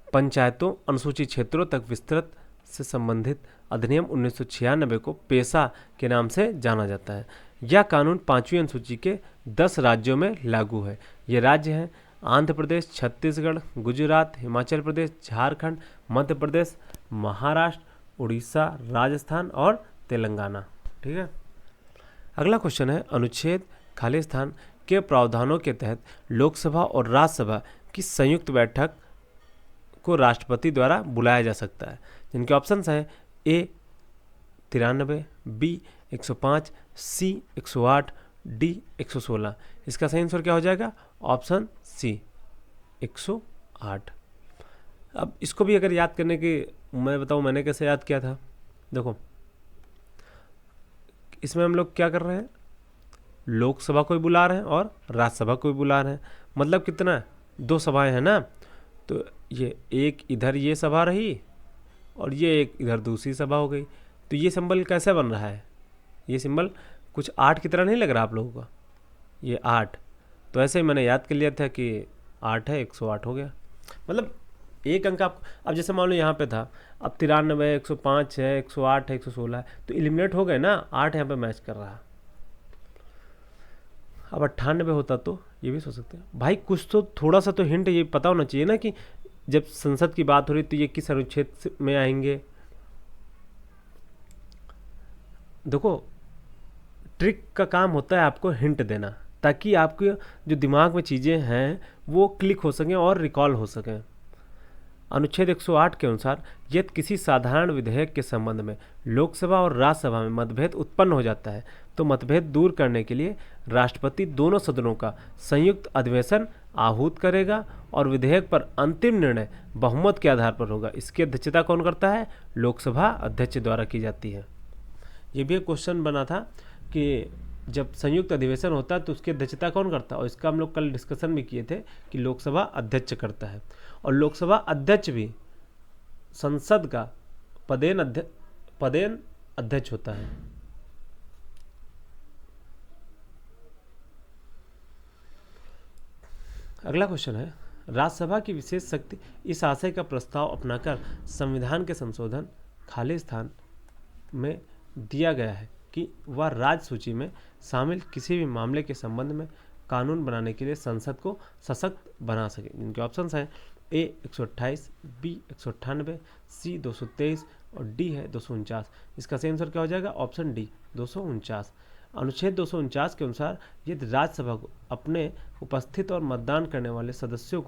पंचायतों अनुसूचित क्षेत्रों तक विस्तृत से संबंधित अधिनियम 1996 को पेशा के नाम से जाना जाता है। यह कानून 5वीं अनुसूची के 10 राज्यों में लागू है। ये राज्य हैं आंध्र प्रदेश, छत्तीसगढ़, गुजरात, हिमाचल प्रदेश, झारखंड, मध्य प्रदेश, महाराष्ट्र, उड़ीसा, राजस्थान और तेलंगाना। ठीक है। अगला क्वेश्चन है, अनुच्छेद खाली स्थान के प्रावधानों के तहत लोकसभा और राज्यसभा की संयुक्त बैठक को राष्ट्रपति द्वारा बुलाया जा सकता है। जिनके ऑप्शंस हैं, ए 93, बी 105, सी 108, डी 116। इसका सही आंसर क्या हो जाएगा, ऑप्शन सी 108। अब इसको भी अगर याद करने की मैं बताऊं मैंने कैसे याद किया था। देखो इसमें हम लोग क्या कर रहे हैं, लोकसभा को भी बुला रहे हैं और राज्यसभा को भी बुला रहे हैं। मतलब कितना है, 2 सभाएं हैं ना। तो ये एक इधर ये सभा रही और ये एक इधर दूसरी सभा हो गई। तो ये सिंबल कैसे बन रहा है, ये सिंबल कुछ 8 की तरह नहीं लग रहा आप लोगों का, ये 8। तो ऐसे ही मैंने याद कर लिया था कि 8 है, 108 हो गया। मतलब एक अंक आप, अब जैसे मान लो यहाँ पे था, अब 93, 105 है, 108 है, 116 है, तो एलिमिनेट हो गए ना, 8 यहाँ पे मैच कर रहा। अब 98 होता तो ये भी सोच सकते हैं भाई। कुछ तो थोड़ा सा तो हिंट ये पता होना चाहिए ना कि जब संसद की बात हो रही तो ये किस अनुच्छेद में आएंगे। देखो ट्रिक का काम होता है आपको हिंट देना, ताकि आपके जो दिमाग में चीज़ें हैं वो क्लिक हो सकें और रिकॉल हो सकें। अनुच्छेद 108 के अनुसार यदि किसी साधारण विधेयक के संबंध में लोकसभा और राज्यसभा में मतभेद उत्पन्न हो जाता है तो मतभेद दूर करने के लिए राष्ट्रपति दोनों सदनों का संयुक्त अधिवेशन आहूत करेगा और विधेयक पर अंतिम निर्णय बहुमत के आधार पर होगा। इसकी अध्यक्षता कौन करता है? लोकसभा अध्यक्ष द्वारा की जाती है। ये भी एक क्वेश्चन बना था कि जब संयुक्त अधिवेशन होता है तो उसकी अध्यक्षता कौन करता है, और इसका हम लोग कल डिस्कशन भी किए थे कि लोकसभा अध्यक्ष करता है। और लोकसभा अध्यक्ष भी संसद का पदेन अध्यक्ष होता है। अगला क्वेश्चन है, राज्यसभा की विशेष शक्ति इस आशय का प्रस्ताव अपनाकर संविधान के संशोधन खाली स्थान में दिया गया है कि वह राज्य सूची में शामिल किसी भी मामले के संबंध में कानून बनाने के लिए संसद को सशक्त बना सके। जिनके ऑप्शंस हैं ए 128, बी 198, सी 223 और डी है 249। इसका सही आंसर क्या हो जाएगा? Option D 249। अनुच्छेद 249 के अनुसार यदि राज्यसभा को अपने उपस्थित और मतदान करने वाले सदस्यों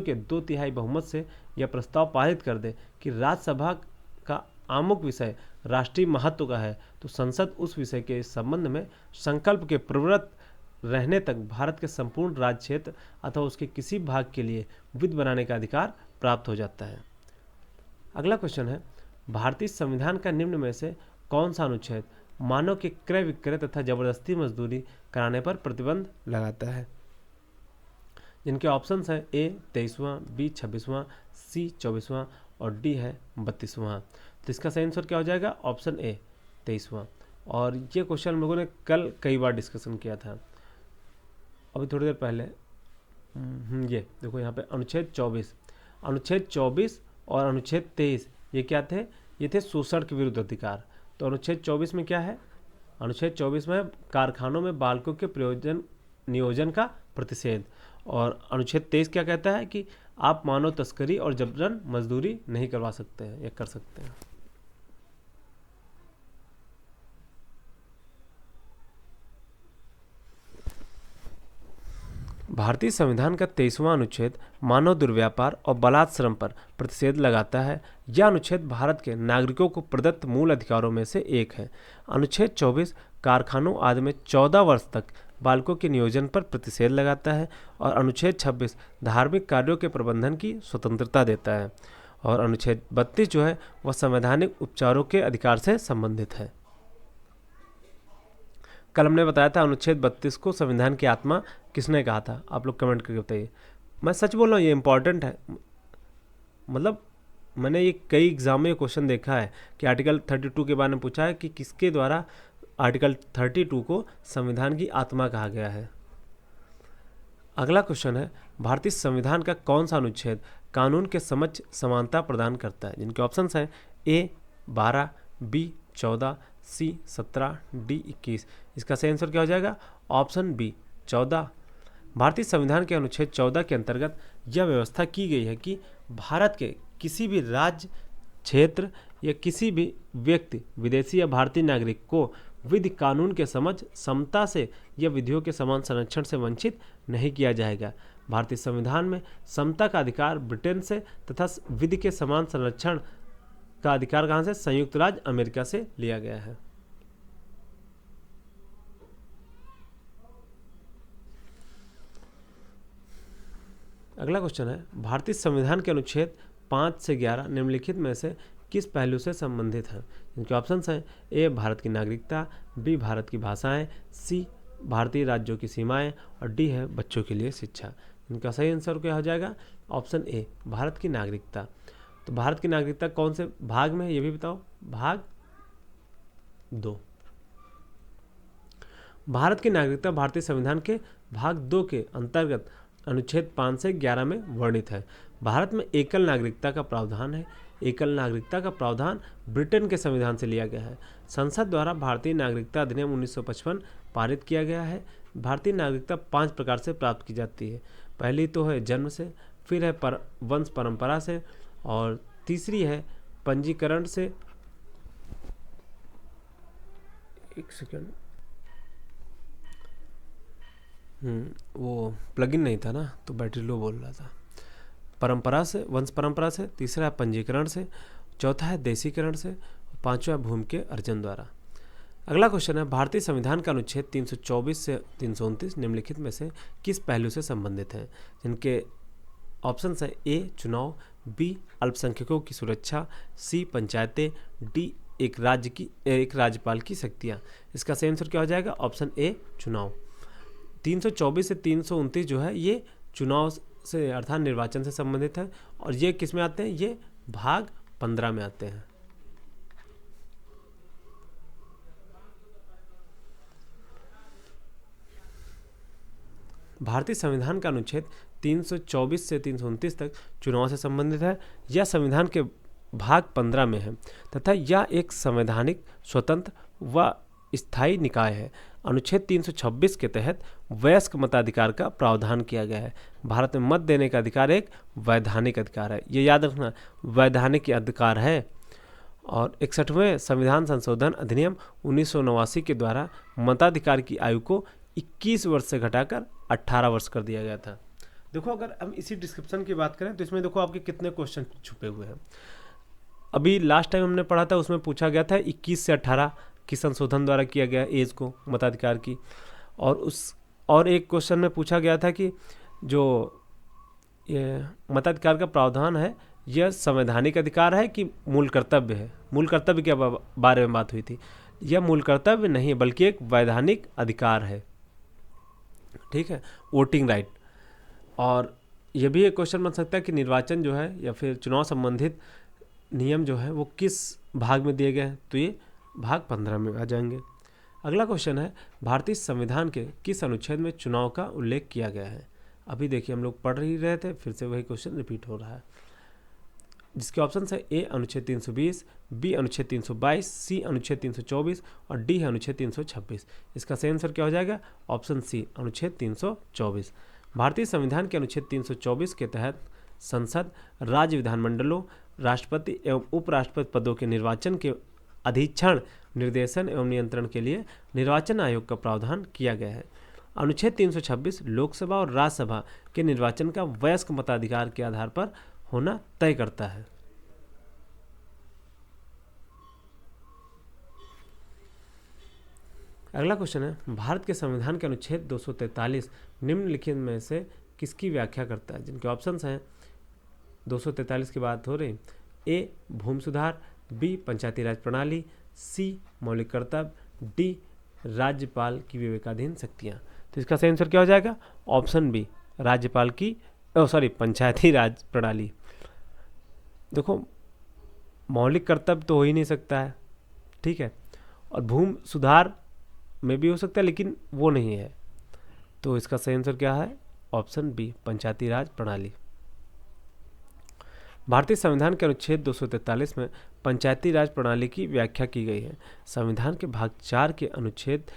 के 2/3 बहुमत से यह प्रस्ताव पारित कर दे कि राज्यसभा का आमुख विषय राष्ट्रीय महत्व का है तो संसद उस विषय के संबंध में संकल्प के प्रवृत्त रहने तक भारत के संपूर्ण राज्य क्षेत्र अथवा उसके किसी भाग के लिए विधि बनाने का अधिकार प्राप्त हो जाता है। अगला क्वेश्चन है, भारतीय संविधान का निम्न में से कौन सा अनुच्छेद मानव के क्रय विक्रय तथा जबरदस्ती मजदूरी कराने पर प्रतिबंध लगाता है? जिनके ऑप्शंस हैं ए 23वां, बी 26वां, सी 24वां और डी है 32वां। तो इसका सही आंसर क्या हो जाएगा? ऑप्शन ए 23वां। और ये क्वेश्चन हम लोगों ने कल कई बार डिस्कशन किया था, अभी थोड़ी देर पहले। ये देखो यहाँ पे अनुच्छेद 24 और अनुच्छेद 23 ये क्या थे? ये थे शोषण के विरुद्ध अधिकार। तो अनुच्छेद 24 में क्या है? अनुच्छेद 24 में कारखानों में बालकों के नियोजन का प्रतिषेध। और अनुच्छेद 23 क्या कहता है कि आप मानव तस्करी और जबरन मजदूरी नहीं करवा सकते हैं या कर सकते हैं। भारतीय संविधान का 23वां अनुच्छेद मानव दुर्व्यापार और बलात्श्रम पर प्रतिषेध लगाता है। यह अनुच्छेद भारत के नागरिकों को प्रदत्त मूल अधिकारों में से एक है। अनुच्छेद 24 कारखानों आदि में 14 वर्ष तक बालकों के नियोजन पर प्रतिषेध लगाता है। और अनुच्छेद 26 धार्मिक कार्यों के प्रबंधन की स्वतंत्रता देता है। और अनुच्छेद 32 जो है वह संवैधानिक उपचारों के अधिकार से संबंधित है। कल हमने बताया था अनुच्छेद 32 को संविधान की आत्मा किसने कहा था? आप लोग कमेंट करके बताइए। मैं सच बोल रहा हूँ, ये इंपॉर्टेंट है। मतलब मैंने ये कई एग्जाम में क्वेश्चन देखा है कि आर्टिकल 32 के बारे में पूछा है कि किसके द्वारा आर्टिकल 32 को संविधान की आत्मा कहा गया है। अगला क्वेश्चन है, भारतीय संविधान का कौन सा अनुच्छेद कानून के समक्ष समानता प्रदान करता है? जिनके ऑप्शंस हैं ए 12, बी 14, सी 17, डी 21। इसका सही आंसर क्या हो जाएगा? Option B 14। भारतीय संविधान के अनुच्छेद 14 के अंतर्गत यह व्यवस्था की गई है कि भारत के किसी भी राज्य, क्षेत्र या किसी भी व्यक्ति, विदेशी या भारतीय नागरिक को विधि कानून के समक्ष समता से या विधियों के समान संरक्षण से वंचित नहीं किया जाएगा। भारतीय संविधान में समता का अधिकार ब्रिटेन से तथा विधि के समान संरक्षण का अधिकार कहाँ से? संयुक्त राज्य अमेरिका से लिया गया है। अगला क्वेश्चन है, भारतीय संविधान के अनुच्छेद 5 से 11 निम्नलिखित में से किस पहलू से संबंधित हैं? इनके ऑप्शंस हैं ए भारत की नागरिकता, बी भारत की भाषाएं, सी भारतीय राज्यों की सीमाएं और डी है बच्चों के लिए शिक्षा। इनका सही आंसर क्या हो जाएगा? ऑप्शन ए भारत की नागरिकता। तो भारत की नागरिकता कौन से भाग में है ये भी बताओ? भाग 2। भारत की नागरिकता भारतीय संविधान के भाग 2 के अंतर्गत अनुच्छेद 5 से 11 में वर्णित है। भारत में एकल नागरिकता का प्रावधान है। एकल नागरिकता का प्रावधान ब्रिटेन के संविधान से लिया गया है। संसद द्वारा भारतीय नागरिकता अधिनियम 1955 पारित किया गया है। भारतीय नागरिकता 5 प्रकार से प्राप्त की जाती है। पहली तो है जन्म से, फिर है वंश परंपरा से, और तीसरी है पंजीकरण से। एक सेकंड, वो प्लगइन नहीं था ना, तो बैटरी लो बोल रहा था। परंपरा से, वंश परंपरा से, तीसरा है पंजीकरण से, चौथा है देशीकरण से, पांचवा है भूमि के अर्जन द्वारा। अगला क्वेश्चन है, भारतीय संविधान का अनुच्छेद 324 से 329 निम्नलिखित में से किस पहलू से संबंधित हैं? जिनके ऑप्शन है ए चुनाव, बी अल्पसंख्यकों की सुरक्षा, सी पंचायतें, डी एक राज्यपाल की शक्तियाँ। इसका सही आंसर क्या हो जाएगा? ऑप्शन ए चुनाव। 324 से 329 जो है ये चुनाव से अर्थात निर्वाचन से संबंधित है, और ये किस में आते हैं? ये भाग 15 में आते हैं। भारतीय संविधान का अनुच्छेद 324 से 329 तक चुनाव से संबंधित है। यह संविधान के भाग 15 में है तथा यह एक संवैधानिक, स्वतंत्र व स्थायी निकाय है। अनुच्छेद 326 के तहत वयस्क मताधिकार का प्रावधान किया गया है। भारत में मत देने का अधिकार एक वैधानिक अधिकार है, ये याद रखना, वैधानिक अधिकार है। और 61वें संविधान संशोधन अधिनियम 1989 के द्वारा मताधिकार की आयु को 21 वर्ष से घटाकर 18 वर्ष कर दिया गया था। देखो, अगर हम इसी डिस्क्रिप्शन की बात करें तो इसमें देखो आपके कितने क्वेश्चन छुपे हुए हैं। अभी लास्ट टाइम हमने पढ़ा था, उसमें पूछा गया था 21 से 18 की संशोधन द्वारा किया गया एज को मताधिकार की, और एक क्वेश्चन में पूछा गया था कि जो ये मताधिकार का प्रावधान है यह संवैधानिक अधिकार है कि मूल कर्तव्य है। मूल कर्तव्य के बारे में बात हुई थी। यह मूल कर्तव्य नहीं बल्कि एक वैधानिक अधिकार है, ठीक है, वोटिंग राइट। और यह भी एक क्वेश्चन बन सकता है कि निर्वाचन जो है या फिर चुनाव संबंधित नियम जो है वो किस भाग में दिए गए हैं, तो ये भाग 15 में आ जाएंगे। अगला क्वेश्चन है, भारतीय संविधान के किस अनुच्छेद में चुनाव का उल्लेख किया गया है? अभी देखिए हम लोग पढ़ ही रहे थे, फिर से वही क्वेश्चन रिपीट हो रहा है, जिसके ऑप्शन है ए अनुच्छेद 320, बी अनुच्छेद 322, सी अनुच्छेद 324 और डी है अनुच्छेद 326। इसका सही आंसर क्या हो जाएगा? ऑप्शन सी अनुच्छेद 324। भारतीय संविधान के अनुच्छेद 324 के तहत संसद, राज्य विधानमंडलों, राष्ट्रपति एवं उपराष्ट्रपति पदों के निर्वाचन के अधीक्षण, निर्देशन एवं नियंत्रण के लिए निर्वाचन आयोग का प्रावधान किया गया है। अनुच्छेद 326 लोकसभा और राज्यसभा के निर्वाचन का वयस्क मताधिकार के आधार पर होना तय करता है। अगला क्वेश्चन है, भारत के संविधान के अनुच्छेद 243 निम्नलिखित में से किसकी व्याख्या करता है? जिनके ऑप्शंस हैं, 243 की बात हो रही, ए भूमि सुधार, बी पंचायती राज प्रणाली, सी मौलिक कर्तव्य, डी राज्यपाल की विवेकाधीन शक्तियां। तो इसका सही आंसर क्या हो जाएगा? ऑप्शन बी राज्यपाल की पंचायती राज प्रणाली। देखो, मौलिक कर्तव्य तो हो ही नहीं सकता है, ठीक है, और भूमि सुधार में भी हो सकता है लेकिन वो नहीं है, तो इसका सही आंसर क्या है? ऑप्शन बी पंचायती राज प्रणाली। भारतीय संविधान के अनुच्छेद 243 में पंचायती राज प्रणाली की व्याख्या की गई है। संविधान के भाग 4 के अनुच्छेद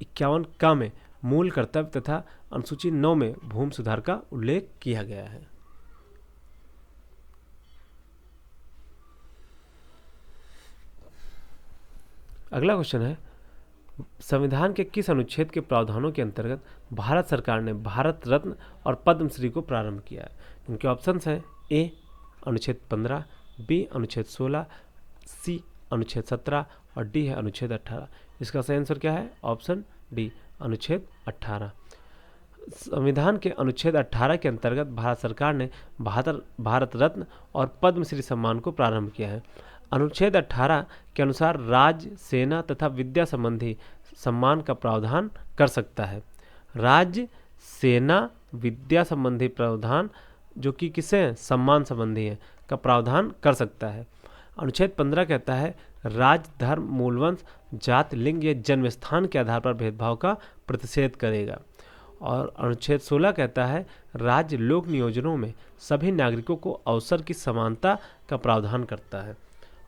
51 का में मूल कर्तव्य तथा अनुसूची 9 में भूमि सुधार का उल्लेख किया गया है। अगला क्वेश्चन है, संविधान के किस अनुच्छेद के प्रावधानों के अंतर्गत भारत सरकार ने भारत रत्न और पद्मश्री को प्रारंभ किया है? इनके ऑप्शंस हैं, ए अनुच्छेद 15, बी अनुच्छेद 16, सी अनुच्छेद 17 और डी है अनुच्छेद 18। इसका सही आंसर क्या है? ऑप्शन डी अनुच्छेद 18। संविधान के अनुच्छेद 18 के अंतर्गत भारत सरकार ने भारत रत्न और पद्मश्री सम्मान को प्रारंभ किया है। अनुच्छेद 18 के अनुसार राज्य, सेना तथा विद्या संबंधी सम्मान का प्रावधान कर सकता है। राज्य, सेना, विद्या संबंधी प्रावधान जो कि किसे सम्मान संबंधी है का प्रावधान कर सकता है। अनुच्छेद 15 कहता है राज्य, धर्म, मूलवंश, जात, लिंग या जन्म स्थान के आधार पर भेदभाव का प्रतिषेध करेगा। और अनुच्छेद 16 कहता है राज्य लोक नियोजनों में सभी नागरिकों को अवसर की समानता का प्रावधान करता है।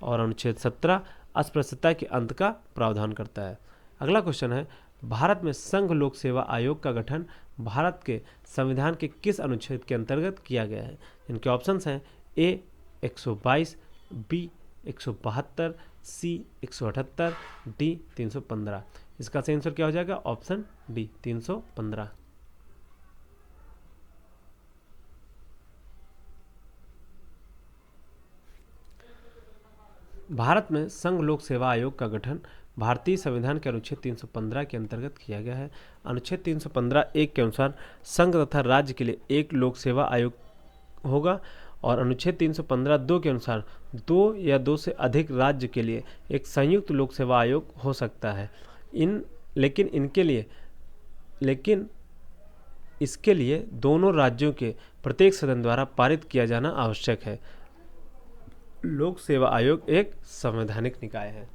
और अनुच्छेद 17 अस्पृश्यता के अंत का प्रावधान करता है। अगला क्वेश्चन है, भारत में संघ लोक सेवा आयोग का गठन भारत के संविधान के किस अनुच्छेद के अंतर्गत किया गया है? इनके ऑप्शंस हैं, ए 122, बी 172, सी 178, डी 315। इसका सही आंसर क्या हो जाएगा? Option D 315। भारत में संघ लोक सेवा आयोग का गठन भारतीय संविधान के अनुच्छेद 315 के अंतर्गत किया गया है। अनुच्छेद 315(1) के अनुसार संघ तथा राज्य के लिए एक लोक सेवा आयोग होगा और अनुच्छेद 315(2) के अनुसार दो या दो से अधिक राज्य के लिए एक संयुक्त लोक सेवा आयोग हो सकता है। लेकिन इसके लिए दोनों राज्यों के प्रत्येक सदन द्वारा पारित किया जाना आवश्यक है। लोक सेवा आयोग एक संवैधानिक निकाय है।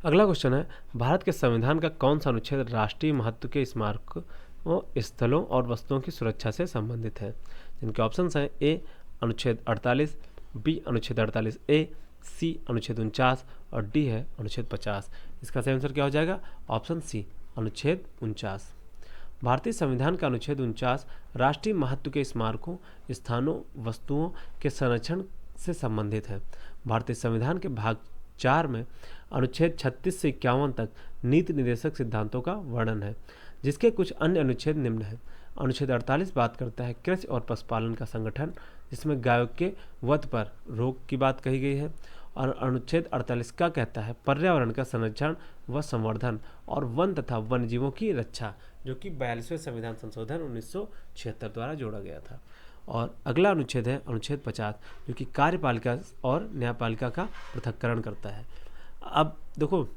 अगला क्वेश्चन है, भारत के संविधान का कौन सा अनुच्छेद राष्ट्रीय महत्व के स्मारकों, स्थलों और वस्तुओं की सुरक्षा से संबंधित है? जिनके ऑप्शंस हैं ए अनुच्छेद 48, बी अनुच्छेद 48A, सी अनुच्छेद 49 और डी है अनुच्छेद 50। इसका सही आंसर क्या हो जाएगा? ऑप्शन सी अनुच्छेद 49। भारतीय संविधान का अनुच्छेद 49 राष्ट्रीय महत्व के स्मारकों, स्थानों, वस्तुओं के संरक्षण से संबंधित है। भारतीय संविधान के भाग 4 में अनुच्छेद 36 से 51 तक नीति निर्देशक सिद्धांतों का वर्णन है, जिसके कुछ अन्य अनुच्छेद निम्न हैं। अनुच्छेद 48 बात करता है कृषि और पशुपालन का संगठन, जिसमें गायों के वध पर रोक की बात कही गई है। और अनुच्छेद 48 का कहता है पर्यावरण का संरक्षण व संवर्धन और वन तथा वन्यजीवों की रक्षा, जो कि 42वें संविधान संशोधन 1976 द्वारा जोड़ा गया था। और अगला अनुच्छेद है अनुच्छेद 50, जो कि कार्यपालिका और न्यायपालिका का पृथक्करण करता है। अब देखो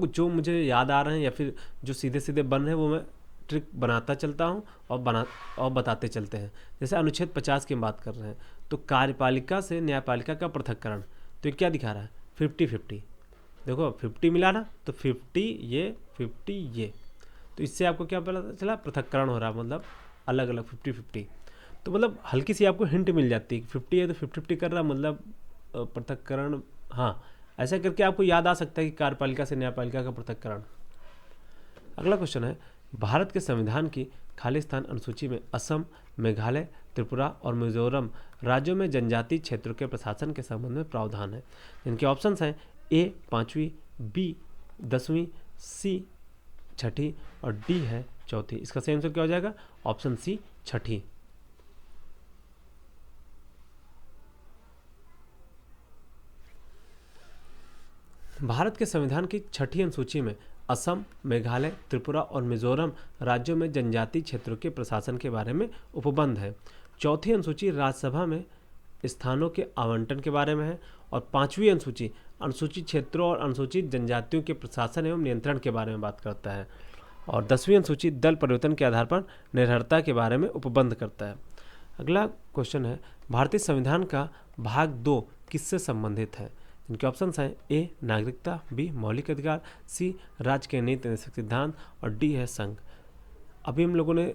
जो मुझे याद आ रहे हैं या फिर जो सीधे सीधे बन रहे हैं वो मैं ट्रिक बनाता चलता हूँ और बताते चलते हैं। जैसे अनुच्छेद 50 की बात कर रहे हैं तो कार्यपालिका से न्यायपालिका का पृथक्करण, तो ये क्या दिखा रहा है? 50-50। देखो 50 मिला ना, तो 50 ये, तो इससे आपको क्या पता चला? पृथक्करण हो रहा है, मतलब अलग अलग 50-50। तो मतलब हल्की सी आपको हिंट मिल जाती है कि 50 है तो 50-50 कर रहा, मतलब पृथक्करण। हाँ, ऐसा करके आपको याद आ सकता है कि कार्यपालिका से न्यायपालिका का पृथक्करण। अगला क्वेश्चन है, भारत के संविधान की खालिस्तान अनुसूची में असम, मेघालय, त्रिपुरा और मिजोरम राज्यों में जनजातीय क्षेत्रों के प्रशासन के संबंध में प्रावधान है। इनके ऑप्शंस हैं ए 5वीं, बी 10वीं, सी 6ठी और डी है 4थी। इसका सही आंसर क्या हो जाएगा? Option C 6ठी। भारत के संविधान की 6ठी अनुसूची में असम, मेघालय, त्रिपुरा और मिजोरम राज्यों में जनजातीय क्षेत्रों के प्रशासन के बारे में उपबंध है। 4थी अनुसूची राज्यसभा में स्थानों के आवंटन के बारे में है। और 5वीं अनुसूची अनुसूचित क्षेत्रों और अनुसूचित जनजातियों के प्रशासन एवं नियंत्रण के बारे में बात करता है। और 10वीं अनुसूची दल परिवर्तन के आधार पर निर्भरता के बारे में उपबंध करता है। अगला क्वेश्चन है, भारतीय संविधान का भाग 2 किससे संबंधित है? इनके ऑप्शंस हैं ए नागरिकता, बी मौलिक अधिकार, सी राज्य के नीति निर्देशक सिद्धांत और डी है संघ। अभी हम लोगों ने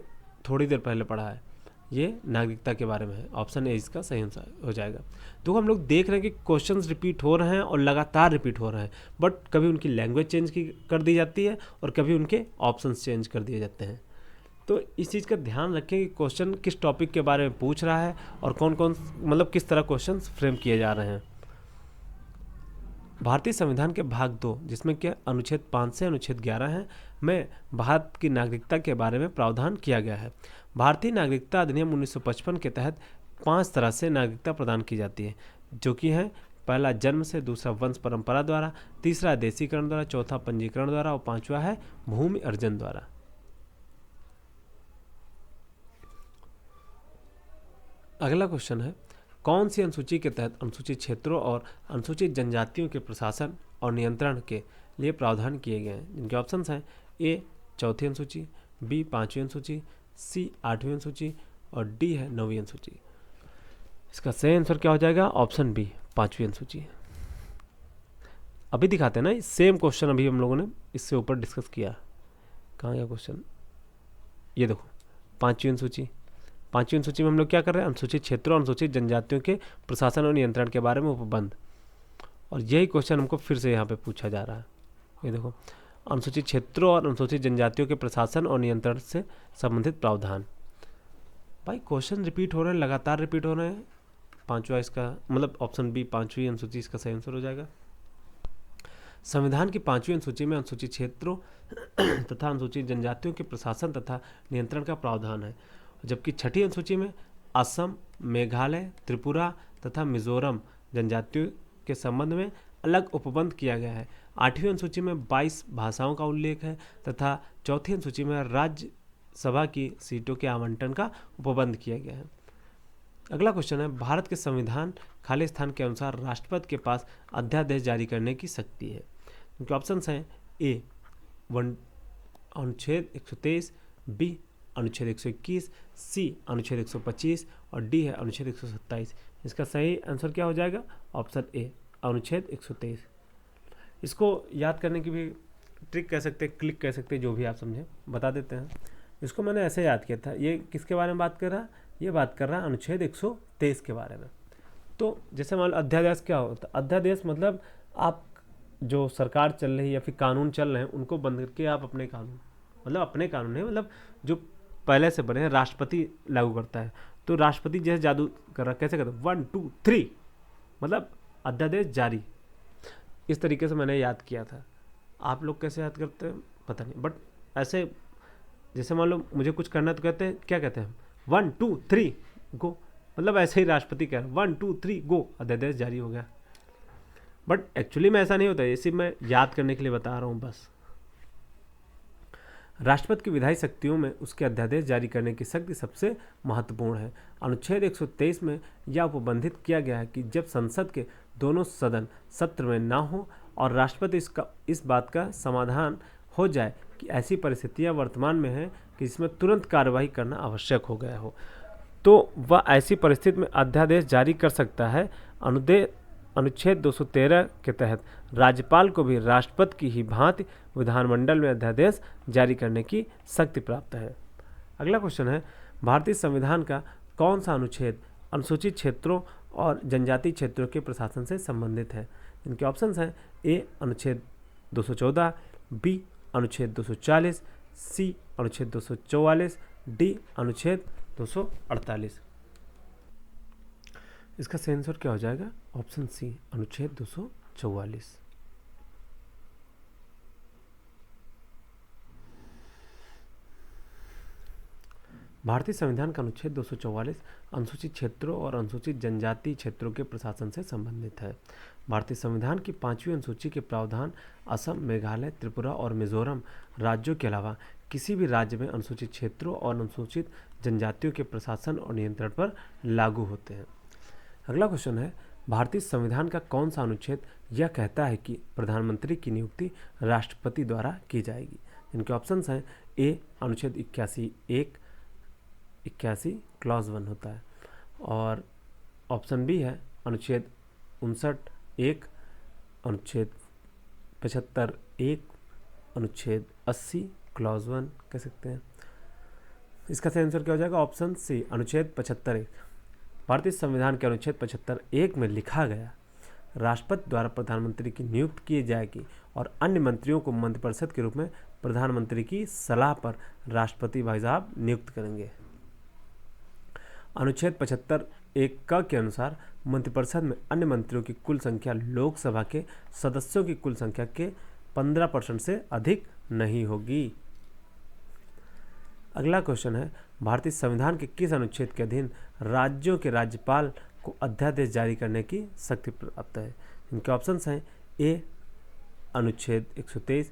थोड़ी देर पहले पढ़ा है, ये नागरिकता के बारे में है। ऑप्शन ए इसका सही आंसर हो जाएगा। तो हम लोग देख रहे हैं कि क्वेश्चंस रिपीट हो रहे हैं और लगातार रिपीट हो रहे हैं, बट कभी उनकी लैंग्वेज चेंज कर दी जाती है और कभी उनके ऑप्शंस चेंज कर दिए जाते हैं। तो इस चीज़ का ध्यान रखें कि क्वेश्चन किस टॉपिक के बारे में पूछ रहा है और कौन कौन मतलब किस तरह क्वेश्चन फ्रेम किए जा रहे हैं। भारतीय संविधान के भाग 2, जिसमें कि अनुच्छेद 5 से अनुच्छेद 11 है, में भारत की नागरिकता के बारे में प्रावधान किया गया है। भारतीय नागरिकता अधिनियम 1955 के तहत 5 तरह से नागरिकता प्रदान की जाती है, जो कि है पहला जन्म से, दूसरा वंश परंपरा द्वारा, तीसरा देशीकरण द्वारा, चौथा पंजीकरण द्वारा और 5वां है भूमि अर्जन द्वारा। अगला क्वेश्चन है, कौन सी अनुसूची के तहत अनुसूचित क्षेत्रों और अनुसूचित जनजातियों के प्रशासन और नियंत्रण के लिए प्रावधान किए गए हैं? जिनके ऑप्शंस हैं ए 4थी अनुसूची, बी 5वीं अनुसूची, सी 8वीं अनुसूची और डी है 9वीं अनुसूची। इसका सही आंसर क्या हो जाएगा? ऑप्शन बी 5वीं अनुसूची। अभी दिखाते हैं ना, सेम क्वेश्चन अभी हम लोगों ने इससे ऊपर डिस्कस किया। कहाँ गया क्वेश्चन? ये देखो 5वीं अनुसूची। 5वीं अनुसूची में हम लोग क्या कर रहे हैं? अनुसूचित क्षेत्रों और अनुसूचित जनजातियों के प्रशासन और नियंत्रण के बारे में उपबंध। और यही क्वेश्चन हमको फिर से यहाँ पे पूछा जा रहा है। ये देखो, अनुसूचित क्षेत्रों और अनुसूचित जनजातियों के प्रशासन और नियंत्रण से संबंधित प्रावधान। भाई क्वेश्चन रिपीट हो रहे हैं, लगातार रिपीट हो रहे हैं। 5वां इसका मतलब ऑप्शन बी 5वीं अनुसूची इसका सही आंसर हो जाएगा। संविधान की 5वीं अनुसूची में अनुसूचित क्षेत्रों तथा अनुसूचित जनजातियों के प्रशासन तथा नियंत्रण का प्रावधान है, जबकि 6ठी अनुसूची में असम, मेघालय, त्रिपुरा तथा मिजोरम जनजातियों के संबंध में अलग उपबंध किया गया है। 8वीं अनुसूची में 22 भाषाओं का उल्लेख है तथा 4थी अनुसूची में राज्यसभा की सीटों के आवंटन का उपबंध किया गया है। अगला क्वेश्चन है, भारत के संविधान खाली स्थान के अनुसार राष्ट्रपति के पास अध्यादेश जारी करने की शक्ति है। उनके ऑप्शंस हैं ए अनुच्छेद 123, बी अनुच्छेद 121, सी अनुच्छेद 125 और डी है अनुच्छेद 127। इसका सही आंसर क्या हो जाएगा? ऑप्शन ए अनुच्छेद 123। इसको याद करने की भी ट्रिक कह सकते हैं, क्लिक कह सकते हैं, जो भी आप समझें बता देते हैं। इसको मैंने ऐसे याद किया था। ये किसके बारे में बात कर रहा है? ये बात कर रहा है अनुच्छेद 123 के बारे में। तो जैसे मान लो अध्यादेश क्या होता है? अध्यादेश मतलब आप जो सरकार चल रही है या फिर कानून चल रहे हैं उनको बंद करके आप अपने कानून, मतलब अपने कानून है, मतलब जो पहले से बने हैं राष्ट्रपति लागू करता है। तो राष्ट्रपति जैसे जादू कर रहा, कैसे करता है? 1 2 3 मतलब अध्यादेश जारी। इस तरीके से मैंने याद किया था। आप लोग कैसे याद करते हैं पता नहीं, बट ऐसे जैसे मान लो मुझे कुछ करना है तो कहते हैं, क्या कहते हैं? 1 2 3 गो, मतलब ऐसे ही राष्ट्रपति कह रहा है 1 2 3 गो, अध्यादेश जारी हो गया। बट एक्चुअली में ऐसा नहीं होता है, इसी मैं याद करने के लिए बता रहा हूँ बस। राष्ट्रपति की विधायी शक्तियों में उसके अध्यादेश जारी करने की शक्ति सबसे महत्वपूर्ण है। अनुच्छेद 123 में यह उपबंधित किया गया है कि जब संसद के दोनों सदन सत्र में न हो और राष्ट्रपति इस बात का समाधान हो जाए कि ऐसी परिस्थितियां वर्तमान में हैं कि जिसमें तुरंत कार्रवाई करना आवश्यक हो गया हो, तो वह ऐसी परिस्थिति में अध्यादेश जारी कर सकता है। अनुच्छेद 213 के तहत राज्यपाल को भी राष्ट्रपति की ही भांति विधानमंडल में अध्यादेश जारी करने की शक्ति प्राप्त है। अगला क्वेश्चन है, भारतीय संविधान का कौन सा अनुच्छेद अनुसूचित क्षेत्रों और जनजातीय क्षेत्रों के प्रशासन से संबंधित है? इनके ऑप्शंस हैं ए अनुच्छेद 214, बी अनुच्छेद 240, सी अनुच्छेद 244, डी अनुच्छेद 248। इसका सही आंसर क्या हो जाएगा? ऑप्शन सी अनुच्छेद 244। भारतीय संविधान का अनुच्छेद 244 अनुसूचित क्षेत्रों और अनुसूचित जनजातीय क्षेत्रों के प्रशासन से संबंधित है। भारतीय संविधान की 5वीं अनुसूची के प्रावधान असम, मेघालय, त्रिपुरा और मिजोरम राज्यों के अलावा किसी भी राज्य में अनुसूचित क्षेत्रों और अनुसूचित जनजातियों के प्रशासन और नियंत्रण पर लागू होते हैं। अगला क्वेश्चन है, भारतीय संविधान का कौन सा अनुच्छेद यह कहता है कि प्रधानमंत्री की नियुक्ति राष्ट्रपति द्वारा की जाएगी? इनके ऑप्शंस हैं ए अनुच्छेद 81 क्लॉज 1 होता है, और ऑप्शन बी है अनुच्छेद 59(1), अनुच्छेद 75(1), अनुच्छेद 80 क्लॉज 1 कह सकते हैं। इसका सही आंसर क्या हो जाएगा? ऑप्शन सी अनुच्छेद 75(1). भारतीय संविधान के अनुच्छेद 75(1) में लिखा गया, राष्ट्रपति द्वारा प्रधानमंत्री की नियुक्ति की जाएगी और अन्य मंत्रियों को मंत्रिपरिषद के रूप में प्रधानमंत्री की सलाह पर राष्ट्रपति भाई साहब नियुक्त करेंगे। अनुच्छेद 75(1) के अनुसार मंत्रिपरिषद में अन्य मंत्रियों की कुल संख्या लोकसभा के सदस्यों की कुल संख्या के 15% से अधिक नहीं होगी। अगला क्वेश्चन है, भारतीय संविधान के किस अनुच्छेद के अधीन राज्यों के राज्यपाल को अध्यादेश जारी करने की शक्ति प्राप्त है? इनके ऑप्शंस हैं ए अनुच्छेद 123,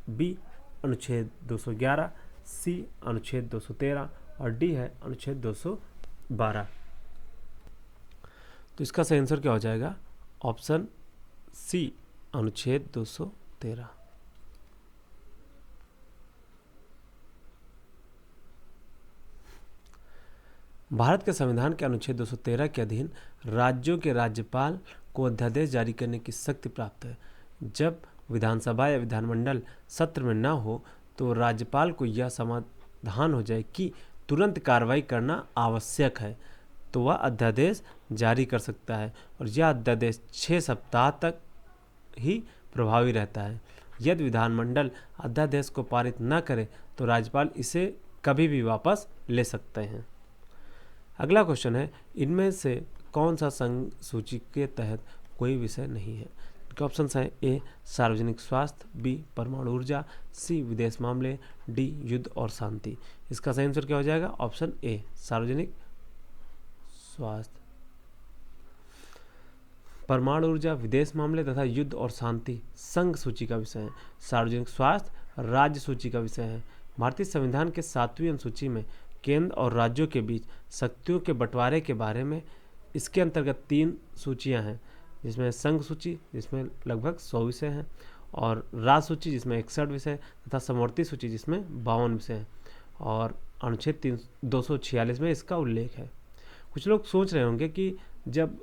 बी अनुच्छेद 211, सी अनुच्छेद 213 और डी है अनुच्छेद 212। तो इसका सही आंसर क्या हो जाएगा? ऑप्शन सी अनुच्छेद 213। भारत के संविधान के अनुच्छेद 213 के अधीन राज्यों के राज्यपाल को अध्यादेश जारी करने की शक्ति प्राप्त है। जब विधानसभा या विधानमंडल सत्र में न हो तो राज्यपाल को यह समाधान हो जाए कि तुरंत कार्रवाई करना आवश्यक है, तो वह अध्यादेश जारी कर सकता है और यह अध्यादेश 6 सप्ताह तक ही प्रभावी रहता है। यदि विधानमंडल अध्यादेश को पारित न करे तो राज्यपाल इसे कभी भी वापस ले सकते हैं। अगला क्वेश्चन है, इनमें से कौन सा संघ सूची के तहत कोई विषय नहीं है? जिनके ऑप्शन हैं ए सार्वजनिक स्वास्थ्य, बी परमाणु ऊर्जा, सी विदेश मामले, डी युद्ध और शांति। इसका सही आंसर क्या हो जाएगा? ऑप्शन ए सार्वजनिक स्वास्थ्य। परमाणु ऊर्जा, विदेश मामले तथा युद्ध और शांति संघ सूची का विषय है। सार्वजनिक स्वास्थ्य राज्य सूची का विषय है। भारतीय संविधान के 7वीं अनुसूची में केंद्र और राज्यों के बीच शक्तियों के बंटवारे के बारे में इसके अंतर्गत 3 सूचियां हैं, जिसमें संघ सूची जिसमें लगभग 100 विषय हैं, और राज्य सूची जिसमें 61 विषय तथा समवर्ती सूची जिसमें 52 विषय हैं, और अनुच्छेद 246 में इसका उल्लेख है। कुछ लोग सोच रहे होंगे कि जब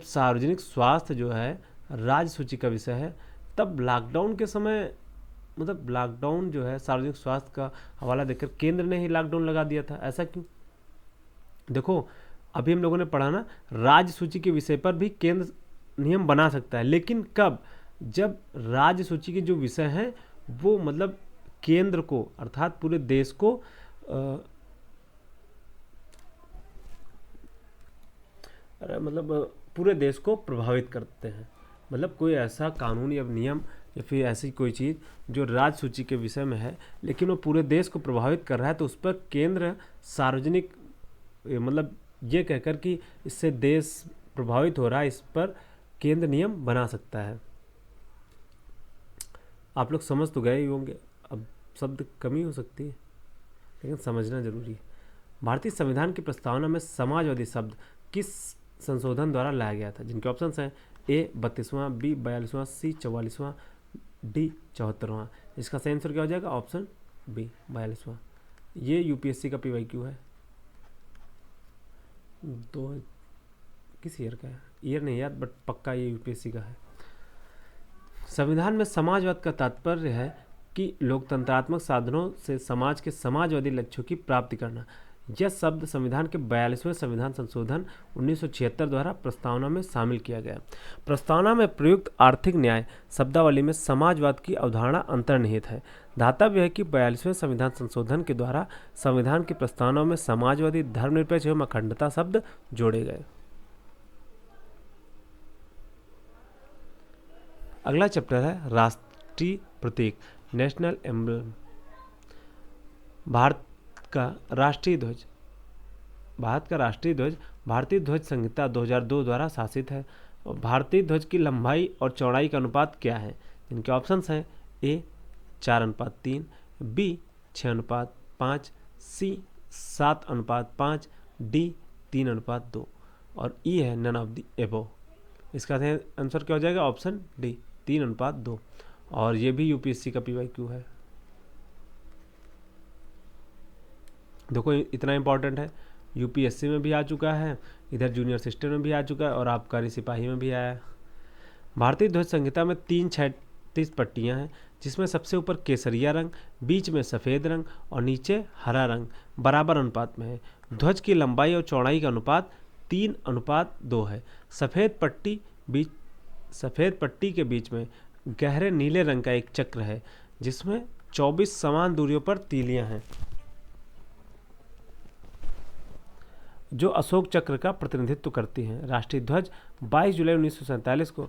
सार्वजनिक स्वास्थ्य जो है राज्य सूची का विषय है, तब लॉकडाउन के समय मतलब लॉकडाउन जो है सार्वजनिक स्वास्थ्य का हवाला देकर केंद्र ने ही लॉकडाउन लगा दिया था, ऐसा क्यों? देखो अभी हम लोगों ने पढ़ा ना, राज्य सूची के विषय पर भी केंद्र नियम बना सकता है, लेकिन कब? जब राज्य सूची के जो विषय हैं वो मतलब केंद्र को अर्थात पूरे देश को पूरे देश को प्रभावित करते हैं। मतलब कोई ऐसा कानून या नियम या फिर ऐसी कोई चीज़ जो राज्य सूची के विषय में है लेकिन वो पूरे देश को प्रभावित कर रहा है, तो उस पर केंद्र सार्वजनिक मतलब ये कहकर कि इससे देश प्रभावित हो रहा है, इस पर केंद्र नियम बना सकता है। आप लोग समझ तो गए ही होंगे, अब शब्द कमी हो सकती है लेकिन समझना जरूरी है। भारतीय संविधान की प्रस्तावना में समाजवादी शब्द किस संशोधन द्वारा लाया गया था? जिनके ऑप्शंस हैं ए 32वां, बी 42वां, सी 44वां, डी 74वां। इसका सही आंसर क्या हो जाएगा? ऑप्शन बी 42वां। ये यूपीएससी का PYQ है। किस ईयर का है? ईयर नहीं याद, बट पक्का ये यूपीएससी का है। संविधान में समाजवाद का तात्पर्य है कि लोकतंत्रात्मक साधनों से समाज के समाजवादी लक्ष्यों की प्राप्ति करना। यह शब्द संविधान के 42वें संविधान संशोधन 1976 द्वारा प्रस्तावना में शामिल किया गया। प्रस्तावना में प्रयुक्त आर्थिक न्याय शब्दावली में समाजवाद की अवधारणा अंतर्निहित है। ध्यातव्य है कि 42वें संविधान संशोधन के द्वारा संविधान की प्रस्तावना में समाजवादी, धर्मनिरपेक्ष एवं अखंडता शब्द जोड़े गए। अगला चैप्टर है राष्ट्रीय प्रतीक, नेशनल एम्ब्लम। भारत का राष्ट्रीय ध्वज भारतीय ध्वज संहिता 2002 द्वारा शासित है। भारतीय ध्वज की लंबाई और चौड़ाई का अनुपात क्या है? इनके ऑप्शंस हैं ए 4:3, बी 6:5, सी 7:5, डी 3:2 और ई है नन ऑफ द एबव। इसका आंसर क्या हो जाएगा? Option D 3:2। और ये भी यूपीएससी का PYQ है। देखो इतना इंपॉर्टेंट है, यूपीएससी में भी आ चुका है, इधर जूनियर सिस्टर में भी आ चुका है और आबकारी सिपाही में भी आया है। भारतीय ध्वज संहिता में 336 पट्टियां हैं, जिसमें सबसे ऊपर केसरिया रंग, बीच में सफ़ेद रंग और नीचे हरा रंग बराबर अनुपात में है। ध्वज की लंबाई और चौड़ाई का अनुपात 3:2 है। सफ़ेद पट्टी के बीच में गहरे नीले रंग का एक चक्र है, जिसमें 24 समान दूरियों पर तीलियां हैं, जो अशोक चक्र का प्रतिनिधित्व करती हैं। राष्ट्रीय ध्वज 22 जुलाई 1947 को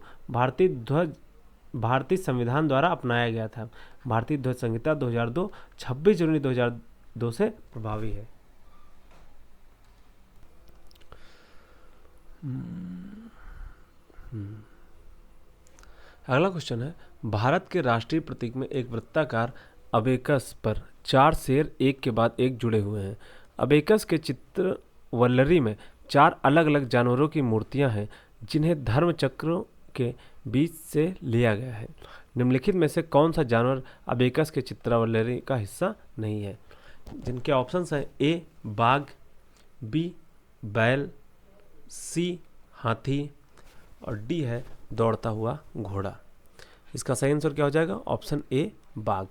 भारतीय संविधान द्वारा अपनाया गया था। भारतीय ध्वज संहिता 2002 26 जनवरी 2002 से प्रभावी है। अगला क्वेश्चन है, भारत के राष्ट्रीय प्रतीक में एक वृत्ताकार अबेकस पर 4 शेर एक के बाद एक जुड़े हुए हैं। अबेकस के चित्र वल्लरी में 4 अलग अलग जानवरों की मूर्तियां हैं, जिन्हें धर्म चक्रों के बीच से लिया गया है। निम्नलिखित में से कौन सा जानवर अबेकस के चित्रवल्लरी का हिस्सा नहीं है? जिनके ऑप्शंस हैं ए बाघ, बी बैल, सी हाथी और डी है दौड़ता हुआ घोड़ा। इसका सही आंसर क्या हो जाएगा? ऑप्शन ए बाघ।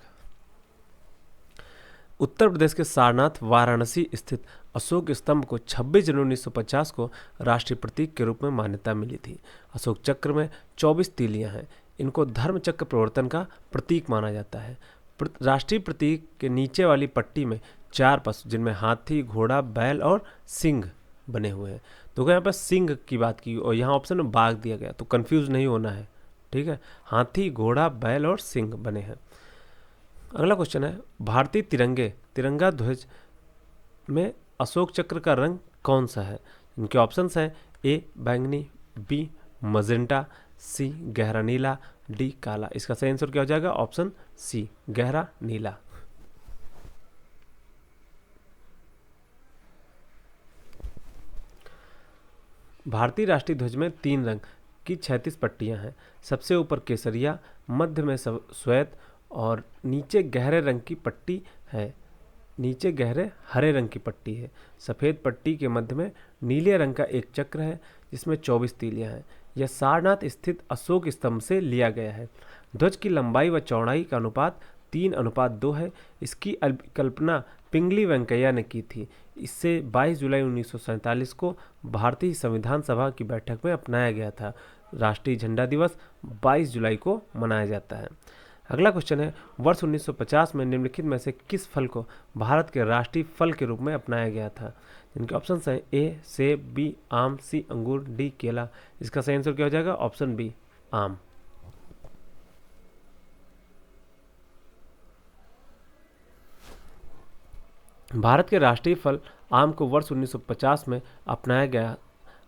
उत्तर प्रदेश के सारनाथ वाराणसी स्थित अशोक स्तंभ को 26 जनवरी 1950 को राष्ट्रीय प्रतीक के रूप में मान्यता मिली थी। अशोक चक्र में 24 तीलियां हैं। इनको धर्म चक्र प्रवर्तन का प्रतीक माना जाता है। राष्ट्रीय प्रतीक के नीचे वाली पट्टी में 4 पशु, जिनमें हाथी, घोड़ा, बैल और सिंह बने हुए हैं, तो यहाँ पर सिंह की बात की और यहाँ ऑप्शन में बाघ दिया गया, तो कंफ्यूज नहीं होना है, ठीक है। हाथी, घोड़ा, बैल और सिंह बने हैं। अगला क्वेश्चन है, भारतीय तिरंगा ध्वज में अशोक चक्र का रंग कौन सा है? इनके ऑप्शंस हैं ए बैंगनी, बी मजेंटा, सी गहरा नीला, डी काला। इसका सही आंसर क्या हो जाएगा? ऑप्शन सी गहरा नीला। भारतीय राष्ट्रीय ध्वज में 3 रंग की 36 पट्टियां हैं। सबसे ऊपर केसरिया, मध्य में श्वेत और नीचे गहरे रंग की पट्टी है, नीचे गहरे हरे रंग की पट्टी है। सफ़ेद पट्टी के मध्य में नीले रंग का एक चक्र है जिसमें 24 तीलियां हैं। यह सारनाथ स्थित अशोक स्तंभ से लिया गया है। ध्वज की लंबाई व चौड़ाई का अनुपात 3:2 है। इसकी कल्पना पिंगली वेंकैया ने की थी। इससे 22 जुलाई 1947 को भारतीय संविधान सभा की बैठक में अपनाया गया था। राष्ट्रीय झंडा दिवस 22 जुलाई को मनाया जाता है। अगला क्वेश्चन है, वर्ष 1950 में निम्नलिखित में से किस फल को भारत के राष्ट्रीय फल के रूप में अपनाया गया था? जिनके ऑप्शन हैं ए सेब, बी आम, सी अंगूर, डी केला। इसका सही आंसर क्या हो जाएगा? ऑप्शन बी आम। भारत के राष्ट्रीय फल आम को वर्ष 1950 में अपनाया गया।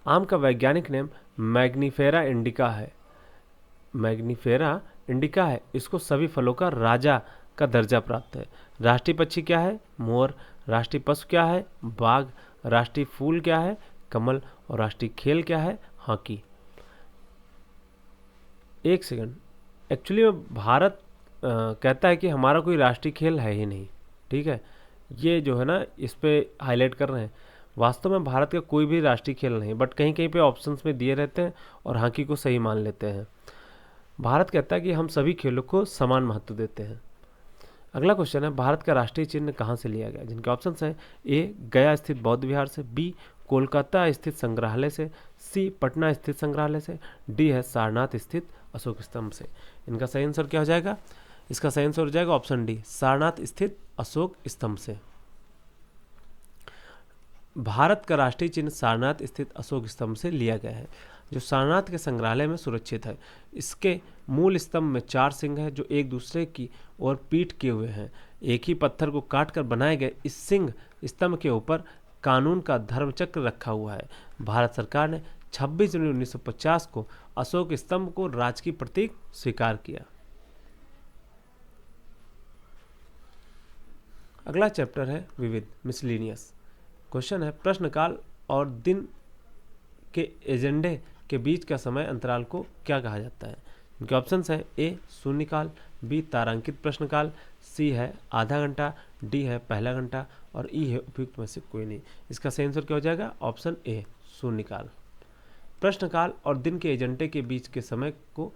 आम का वैज्ञानिक नाम मैग्नीफेरा इंडिका है। मैग्नीफेरा इंडिका है। इसको सभी फलों का राजा का दर्जा प्राप्त है। राष्ट्रीय पक्षी क्या है? मोर। राष्ट्रीय पशु क्या है? बाघ। राष्ट्रीय फूल क्या है? कमल। और राष्ट्रीय खेल क्या है? हॉकी। एक सेकंड, एक्चुअली में भारत कहता है कि हमारा कोई राष्ट्रीय खेल है ही नहीं, ठीक है। ये जो है ना, इस पे हाईलाइट कर रहे हैं। वास्तव में भारत का कोई भी राष्ट्रीय खेल नहीं, बट कहीं कहीं पे ऑप्शंस में दिए रहते हैं और हॉकी को सही मान लेते हैं। भारत कहता है कि हम सभी खेलों को समान महत्व देते हैं। अगला क्वेश्चन है, भारत का राष्ट्रीय चिन्ह कहाँ से लिया गया? जिनके ऑप्शंस हैं ए गया स्थित बौद्ध विहार से, बी कोलकाता स्थित संग्रहालय से, सी पटना स्थित संग्रहालय से, डी है सारनाथ स्थित अशोक स्तंभ से। इनका सही आंसर क्या हो जाएगा? इसका सही आंसर हो जाएगा ऑप्शन डी सारनाथ स्थित अशोक स्तंभ से। भारत का राष्ट्रीय चिन्ह सारनाथ स्थित अशोक स्तंभ से लिया गया है, जो सारनाथ के संग्रहालय में सुरक्षित है। इसके मूल स्तंभ में 4 सिंह हैं जो एक दूसरे की ओर पीठ किए हुए हैं। एक ही पत्थर को काटकर बनाए गए इस सिंह स्तंभ के ऊपर कानून का धर्मचक्र रखा हुआ है। भारत सरकार ने 26 जनवरी 1950 को अशोक स्तंभ को राजकीय प्रतीक स्वीकार किया। अगला चैप्टर है विविध, मिसलिनियस। क्वेश्चन है, प्रश्नकाल और दिन के एजेंडे के बीच का समय अंतराल को क्या कहा जाता है? इनके ऑप्शंस हैं ए शून्यकाल, बी तारांकित प्रश्नकाल, सी है आधा घंटा, डी है पहला घंटा और ई है उपयुक्त में से कोई नहीं। इसका सही आंसर क्या हो जाएगा? ऑप्शन ए शून्यकाल। प्रश्नकाल और दिन के एजेंडे के बीच के समय को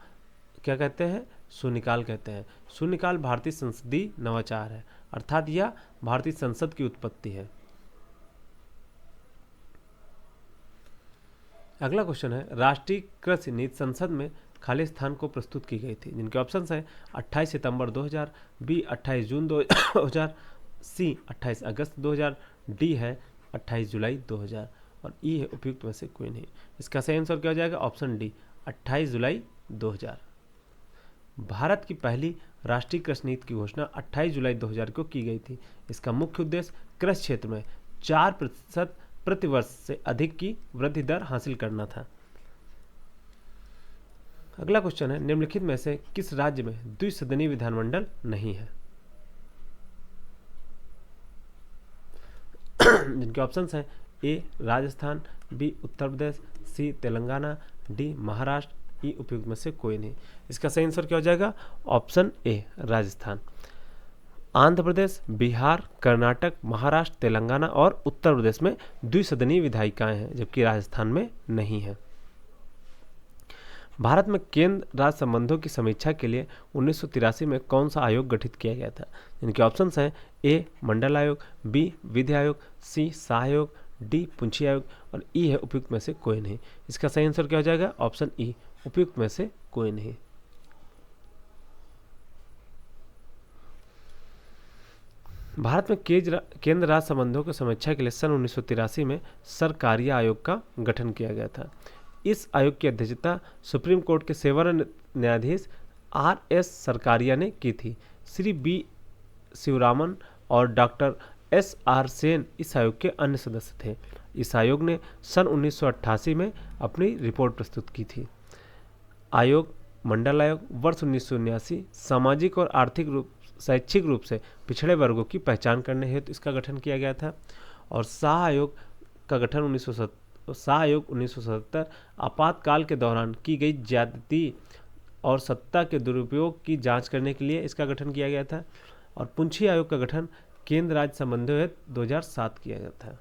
क्या कहते हैं? शून्यकाल कहते हैं। शून्यकाल भारतीय संसदीय नवाचार है, अर्थात यह भारतीय संसद की उत्पत्ति है। अगला क्वेश्चन है, राष्ट्रीय कृषि नीति संसद में खाली स्थान को प्रस्तुत की गई थी। जिनके ऑप्शंस हैं 28 सितंबर 2000, बी 28 जून 2000, सी 28 अगस्त 2000, डी है 28 जुलाई 2000 और ई है उपयुक्त में से कोई नहीं। इसका सही आंसर क्या हो जाएगा? ऑप्शन डी 28 जुलाई 2000। भारत की पहली राष्ट्रीय कृषि नीति की घोषणा 28 जुलाई 2000 को की गई थी। इसका मुख्य उद्देश्य कृषि क्षेत्र में 4% प्रति वर्ष से अधिक की वृद्धि दर हासिल करना था। अगला क्वेश्चन है, निम्नलिखित में से किस राज्य में द्विसदनीय विधानमंडल नहीं है? जिनके ऑप्शंस हैं ए राजस्थान, बी उत्तर प्रदेश, सी तेलंगाना, डी महाराष्ट्र, ई उपयुक्त में से कोई नहीं। इसका सही आंसर क्या हो जाएगा? Option A Rajasthan. आंध्र प्रदेश, बिहार, कर्नाटक, महाराष्ट्र, तेलंगाना और उत्तर प्रदेश में द्विसदनीय विधायिकाएं हैं, जबकि राजस्थान में नहीं है। भारत में केंद्र राज्य संबंधों की समीक्षा के लिए 1983 में कौन सा आयोग गठित किया गया था? इनके ऑप्शंस हैं ए मंडल आयोग, बी विधि आयोग, सी सहायोग, डी पूंछी आयोग और ई है उपयुक्त में से कोई नहीं। इसका सही आंसर क्या हो जाएगा? ऑप्शन ई उपयुक्त में से कोई नहीं। भारत में केंद्र राज्य संबंधों की समीक्षा के लिए सन 1983 में सरकारिया आयोग का गठन किया गया था। इस आयोग की अध्यक्षता सुप्रीम कोर्ट के सेवानिवृत्त न्यायाधीश R.S. सरकारिया ने की थी। श्री बी शिवरामन और डॉक्टर S.R. सेन इस आयोग के अन्य सदस्य थे। इस आयोग ने सन 1988 में अपनी रिपोर्ट प्रस्तुत की थी। आयोग मंडल आयोग वर्ष 1979 सामाजिक और शैक्षिक रूप से पिछड़े वर्गों की पहचान करने हेतु इसका गठन किया गया था। और शाह आयोग का गठन 1977 आपातकाल के दौरान की गई ज्यादती और सत्ता के दुरुपयोग की जांच करने के लिए इसका गठन किया गया था। और पुंछी आयोग का गठन केंद्र राज्य संबंधों हेतु 2007 किया गया था।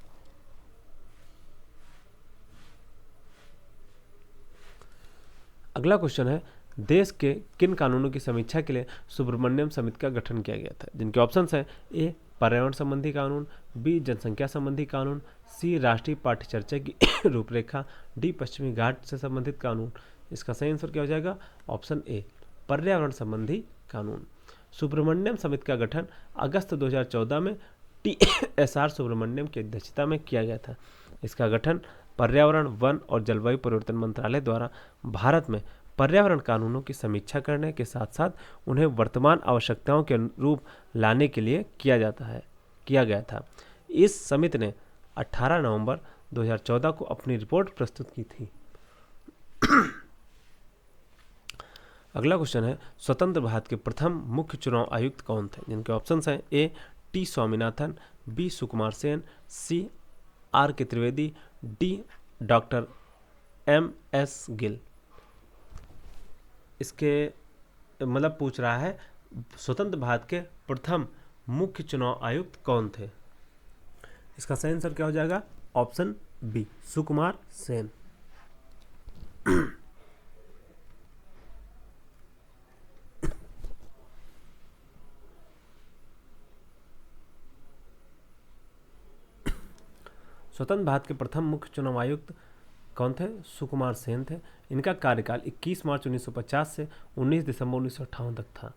अगला क्वेश्चन है, देश के किन कानूनों की समीक्षा के लिए सुब्रमण्यम समिति का गठन किया गया था? जिनके ऑप्शंस हैं ए पर्यावरण संबंधी कानून, बी जनसंख्या संबंधी कानून, सी राष्ट्रीय पाठ्यचर्चा की रूपरेखा, डी पश्चिमी घाट से संबंधित कानून। इसका सही आंसर क्या हो जाएगा? ऑप्शन ए पर्यावरण संबंधी कानून। सुब्रमण्यम समिति का गठन अगस्त 2014 में TSR सुब्रमण्यम की अध्यक्षता में किया गया था। इसका गठन पर्यावरण, वन और जलवायु परिवर्तन मंत्रालय द्वारा भारत में पर्यावरण कानूनों की समीक्षा करने के साथ साथ उन्हें वर्तमान आवश्यकताओं के अनुरूप लाने के लिए किया गया था। इस समिति ने 18 नवंबर 2014 को अपनी रिपोर्ट प्रस्तुत की थी। अगला क्वेश्चन है, स्वतंत्र भारत के प्रथम मुख्य चुनाव आयुक्त कौन थे? जिनके ऑप्शंस हैं A T Swaminathan, B Sukumar Sen, C R K Trivedi, D doctor MS Gill. इसके मतलब पूछ रहा है स्वतंत्र भारत के प्रथम मुख्य चुनाव आयुक्त कौन थे? इसका सही आंसर क्या हो जाएगा? Option B Sukumar Sen. स्वतंत्र भारत के प्रथम मुख्य चुनाव आयुक्त कौन थे? सुकुमार सेन थे। इनका कार्यकाल 21 मार्च 1950 से 19 दिसंबर 1958 तक था।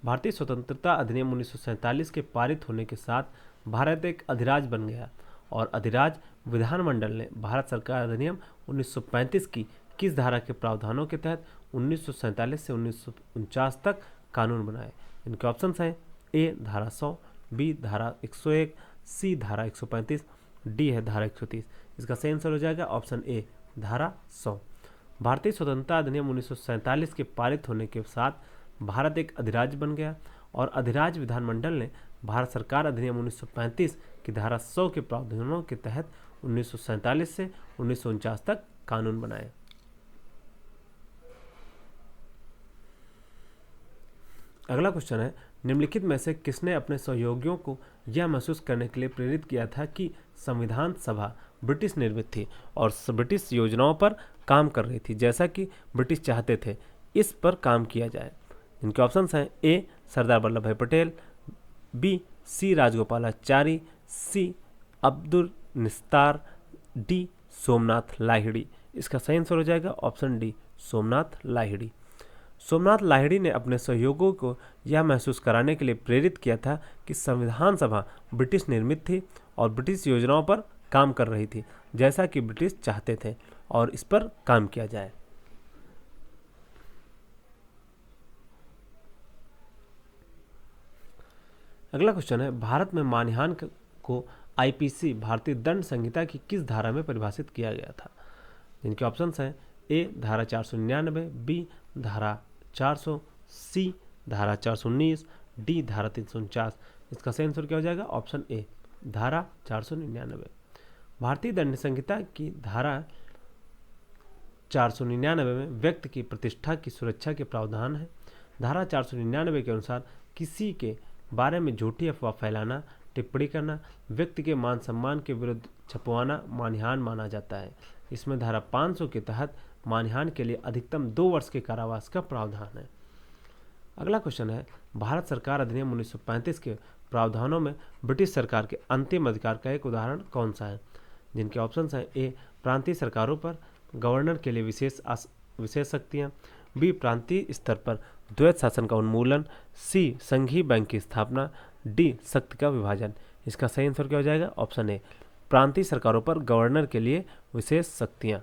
भारतीय स्वतंत्रता अधिनियम 1947 के पारित होने के साथ भारत एक अधिराज्य बन गया और अधिराज्य विधानमंडल ने भारत सरकार अधिनियम 1935 की किस धारा के प्रावधानों के तहत 1947 से 1949 तक कानून बनाए? इनके ऑप्शंस हैं ए धारा 100, बी धारा 101, सी धारा 135, डी है धारा 130। इसका सही आंसर हो जाएगा ऑप्शन ए धारा 100। भारतीय स्वतंत्रता अधिनियम 1947 के पारित होने के साथ भारत एक अधिराज्य बन गया और अधिराज्य विधानमंडल ने भारत सरकार अधिनियम 1935 की धारा 100 के प्रावधानों के तहत 1947 से 1949 तक कानून बनाए। अगला क्वेश्चन है, निम्नलिखित में से किसने अपने सहयोगियों को यह महसूस करने के लिए प्रेरित किया था कि संविधान सभा ब्रिटिश निर्मित थी और ब्रिटिश योजनाओं पर काम कर रही थी जैसा कि ब्रिटिश चाहते थे इस पर काम किया जाए? इनके ऑप्शंस हैं ए सरदार वल्लभ भाई पटेल, बी सी राजगोपालाचारी, सी अब्दुल निस्तार, डी सोमनाथ लाहिड़ी। इसका सही आंसर हो जाएगा ऑप्शन डी सोमनाथ लाहिड़ी। सोमनाथ लाहिड़ी ने अपने सहयोगियों को यह महसूस कराने के लिए प्रेरित किया था कि संविधान सभा ब्रिटिश निर्मित थी और ब्रिटिश योजनाओं पर काम कर रही थी जैसा कि ब्रिटिश चाहते थे और इस पर काम किया जाए। अगला क्वेश्चन है, भारत में मानहानि को IPC भारतीय दंड संहिता की किस धारा में परिभाषित किया गया था? जिनके ऑप्शंस हैं ए धारा 499, बी धारा 400, सी धारा 419, डी धारा 349। इसका सही आंसर क्या हो जाएगा? ऑप्शन ए धारा 499। भारतीय दंड संहिता की धारा 499 में व्यक्ति की प्रतिष्ठा की सुरक्षा के प्रावधान है। धारा 499 के अनुसार किसी के बारे में झूठी अफवाह फैलाना, टिप्पणी करना, व्यक्ति के मान सम्मान के विरुद्ध छपवाना मानहानि माना जाता है। इसमें धारा 500 के तहत मानहानि के लिए अधिकतम 2 वर्ष के कारावास का प्रावधान है। अगला क्वेश्चन है, भारत सरकार अधिनियम 1935 के प्रावधानों में ब्रिटिश सरकार के अंतिम अधिकार का एक उदाहरण कौन सा है? जिनके ऑप्शंस हैं ए प्रांतीय सरकारों पर गवर्नर के लिए विशेष शक्तियाँ, बी प्रांतीय स्तर पर द्वैत शासन का उन्मूलन, सी संघीय बैंक की स्थापना, डी शक्ति का विभाजन। इसका सही आंसर क्या हो जाएगा? ऑप्शन ए, प्रांतीय सरकारों पर गवर्नर के लिए विशेष शक्तियां।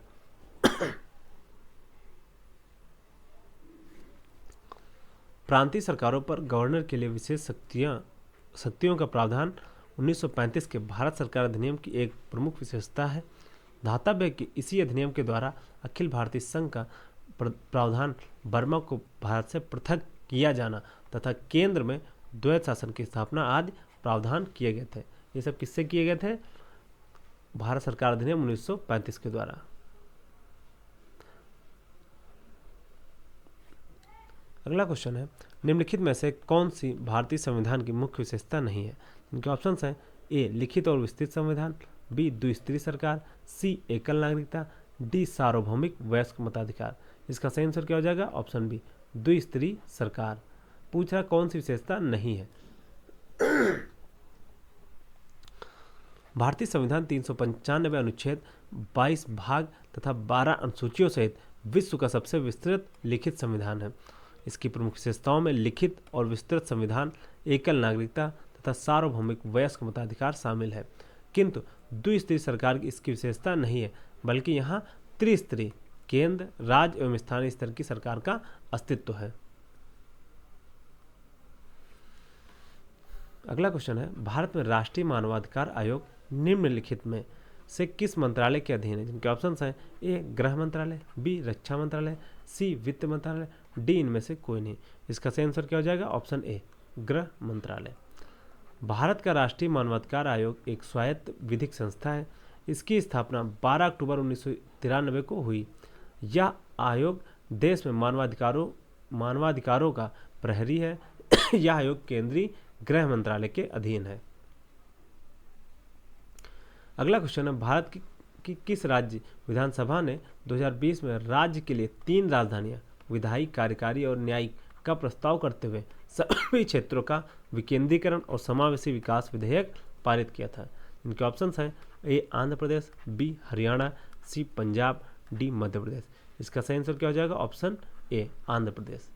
प्रांतीय सरकारों पर गवर्नर के लिए विशेष शक्तियों का प्रावधान 1935 के भारत सरकार अधिनियम की एक प्रमुख विशेषता है। धातव्य है कि इसी अधिनियम के द्वारा अखिल भारतीय संघ का प्रावधान बर्मा को भारत से पृथक किया जाना तथा केंद्र में द्वैत शासन की स्थापना आदि प्रावधान किए गए थे। ये सब किससे किए गए थे? भारत सरकार अधिनियम 1935 के द्वारा। अगला क्वेश्चन है, निम्नलिखित में से कौन सी भारतीय संविधान की मुख्य विशेषता नहीं है? इनके ऑप्शंस हैं ए, लिखित और विस्तृत संविधान, बी, द्विस्तरीय सरकार, सी, एकल नागरिकता, डी, सार्वभौमिक वयस्क मताधिकार। इसका सही आंसर क्या हो जाएगा? ऑप्शन बी, द्विस्तरीय सरकार। पूछ रहा कौन सी विशेषता नहीं है। भारतीय संविधान 395 अनुच्छेद, 22 भाग तथा 12 अनुसूचियों सहित विश्व का सबसे विस्तृत लिखित संविधान है। इसकी प्रमुख विशेषताओं में लिखित और विस्तृत संविधान, एकल नागरिकता तथा सार्वभौमिक वयस्क मताधिकार शामिल है। किंतु द्विस्तरीय सरकार की इसकी विशेषता नहीं है, बल्कि यहाँ त्रिस्तरीय केंद्र, राज्य एवं स्थानीय स्तर की सरकार का अस्तित्व है। अगला क्वेश्चन है, भारत में राष्ट्रीय मानवाधिकार आयोग निम्नलिखित में से किस मंत्रालय के अधीन है? जिनके ऑप्शन हैं ए, गृह मंत्रालय, बी, रक्षा मंत्रालय, सी, वित्त मंत्रालय, डी, इनमें से कोई नहीं। इसका सही आंसर क्या हो जाएगा? ऑप्शन ए, गृह मंत्रालय। भारत का राष्ट्रीय मानवाधिकार आयोग एक स्वायत्त विधिक संस्था है। इसकी स्थापना 12 अक्टूबर 1993 को हुई। यह आयोग देश में मानवाधिकारों का प्रहरी है। यह आयोग केंद्रीय गृह मंत्रालय के अधीन है। अगला क्वेश्चन है, भारत की किस राज्य विधानसभा ने 2020 में राज्य के लिए 3 राजधानियां, विधायी, कार्यकारी और न्यायिक का प्रस्ताव करते हुए सभी क्षेत्रों का विकेंद्रीकरण और समावेशी विकास विधेयक पारित किया था? इनके ऑप्शंस हैं ए, आंध्र प्रदेश, बी, हरियाणा, सी, पंजाब, डी, मध्य प्रदेश। इसका सही आंसर क्या हो जाएगा? ऑप्शन ए, आंध्र प्रदेश।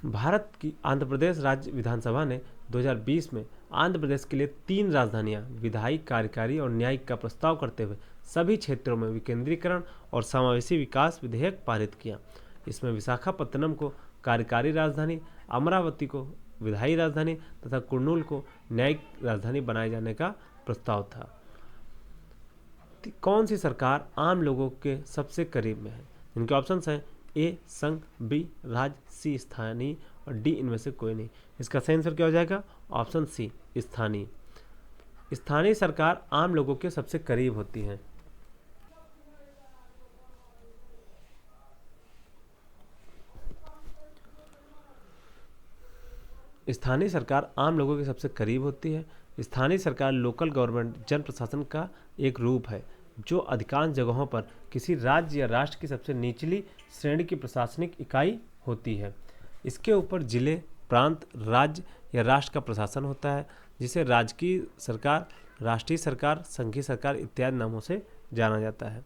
भारत की आंध्र प्रदेश राज्य विधानसभा ने 2020 में आंध्र प्रदेश के लिए 3 राजधानियां, विधायी, कार्यकारी और न्यायिक का प्रस्ताव करते हुए सभी क्षेत्रों में विकेंद्रीकरण और समावेशी विकास विधेयक पारित किया। इसमें विशाखापत्तनम को कार्यकारी राजधानी, अमरावती को विधायी राजधानी तथा कुर्नूल को न्यायिक राजधानी बनाए जाने का प्रस्ताव था। कौन सी सरकार आम लोगों के सबसे करीब में है? इनके ऑप्शंस हैं ए, संघ, बी, राज्य, सी, स्थानीय और डी, इनमें से कोई नहीं। इसका सही आंसर क्या हो जाएगा? ऑप्शन सी, स्थानीय। स्थानीय सरकार आम लोगों के सबसे करीब होती है। स्थानीय सरकार आम लोगों के सबसे करीब होती है। स्थानीय सरकार लोकल गवर्नमेंट जन प्रशासन का एक रूप है जो अधिकांश जगहों पर किसी राज्य या राष्ट्र की सबसे निचली श्रेणी की प्रशासनिक इकाई होती है। इसके ऊपर जिले, प्रांत, राज्य या राष्ट्र का प्रशासन होता है, जिसे राज्य की सरकार, राष्ट्रीय सरकार, संघीय सरकार इत्यादि नामों से जाना जाता है।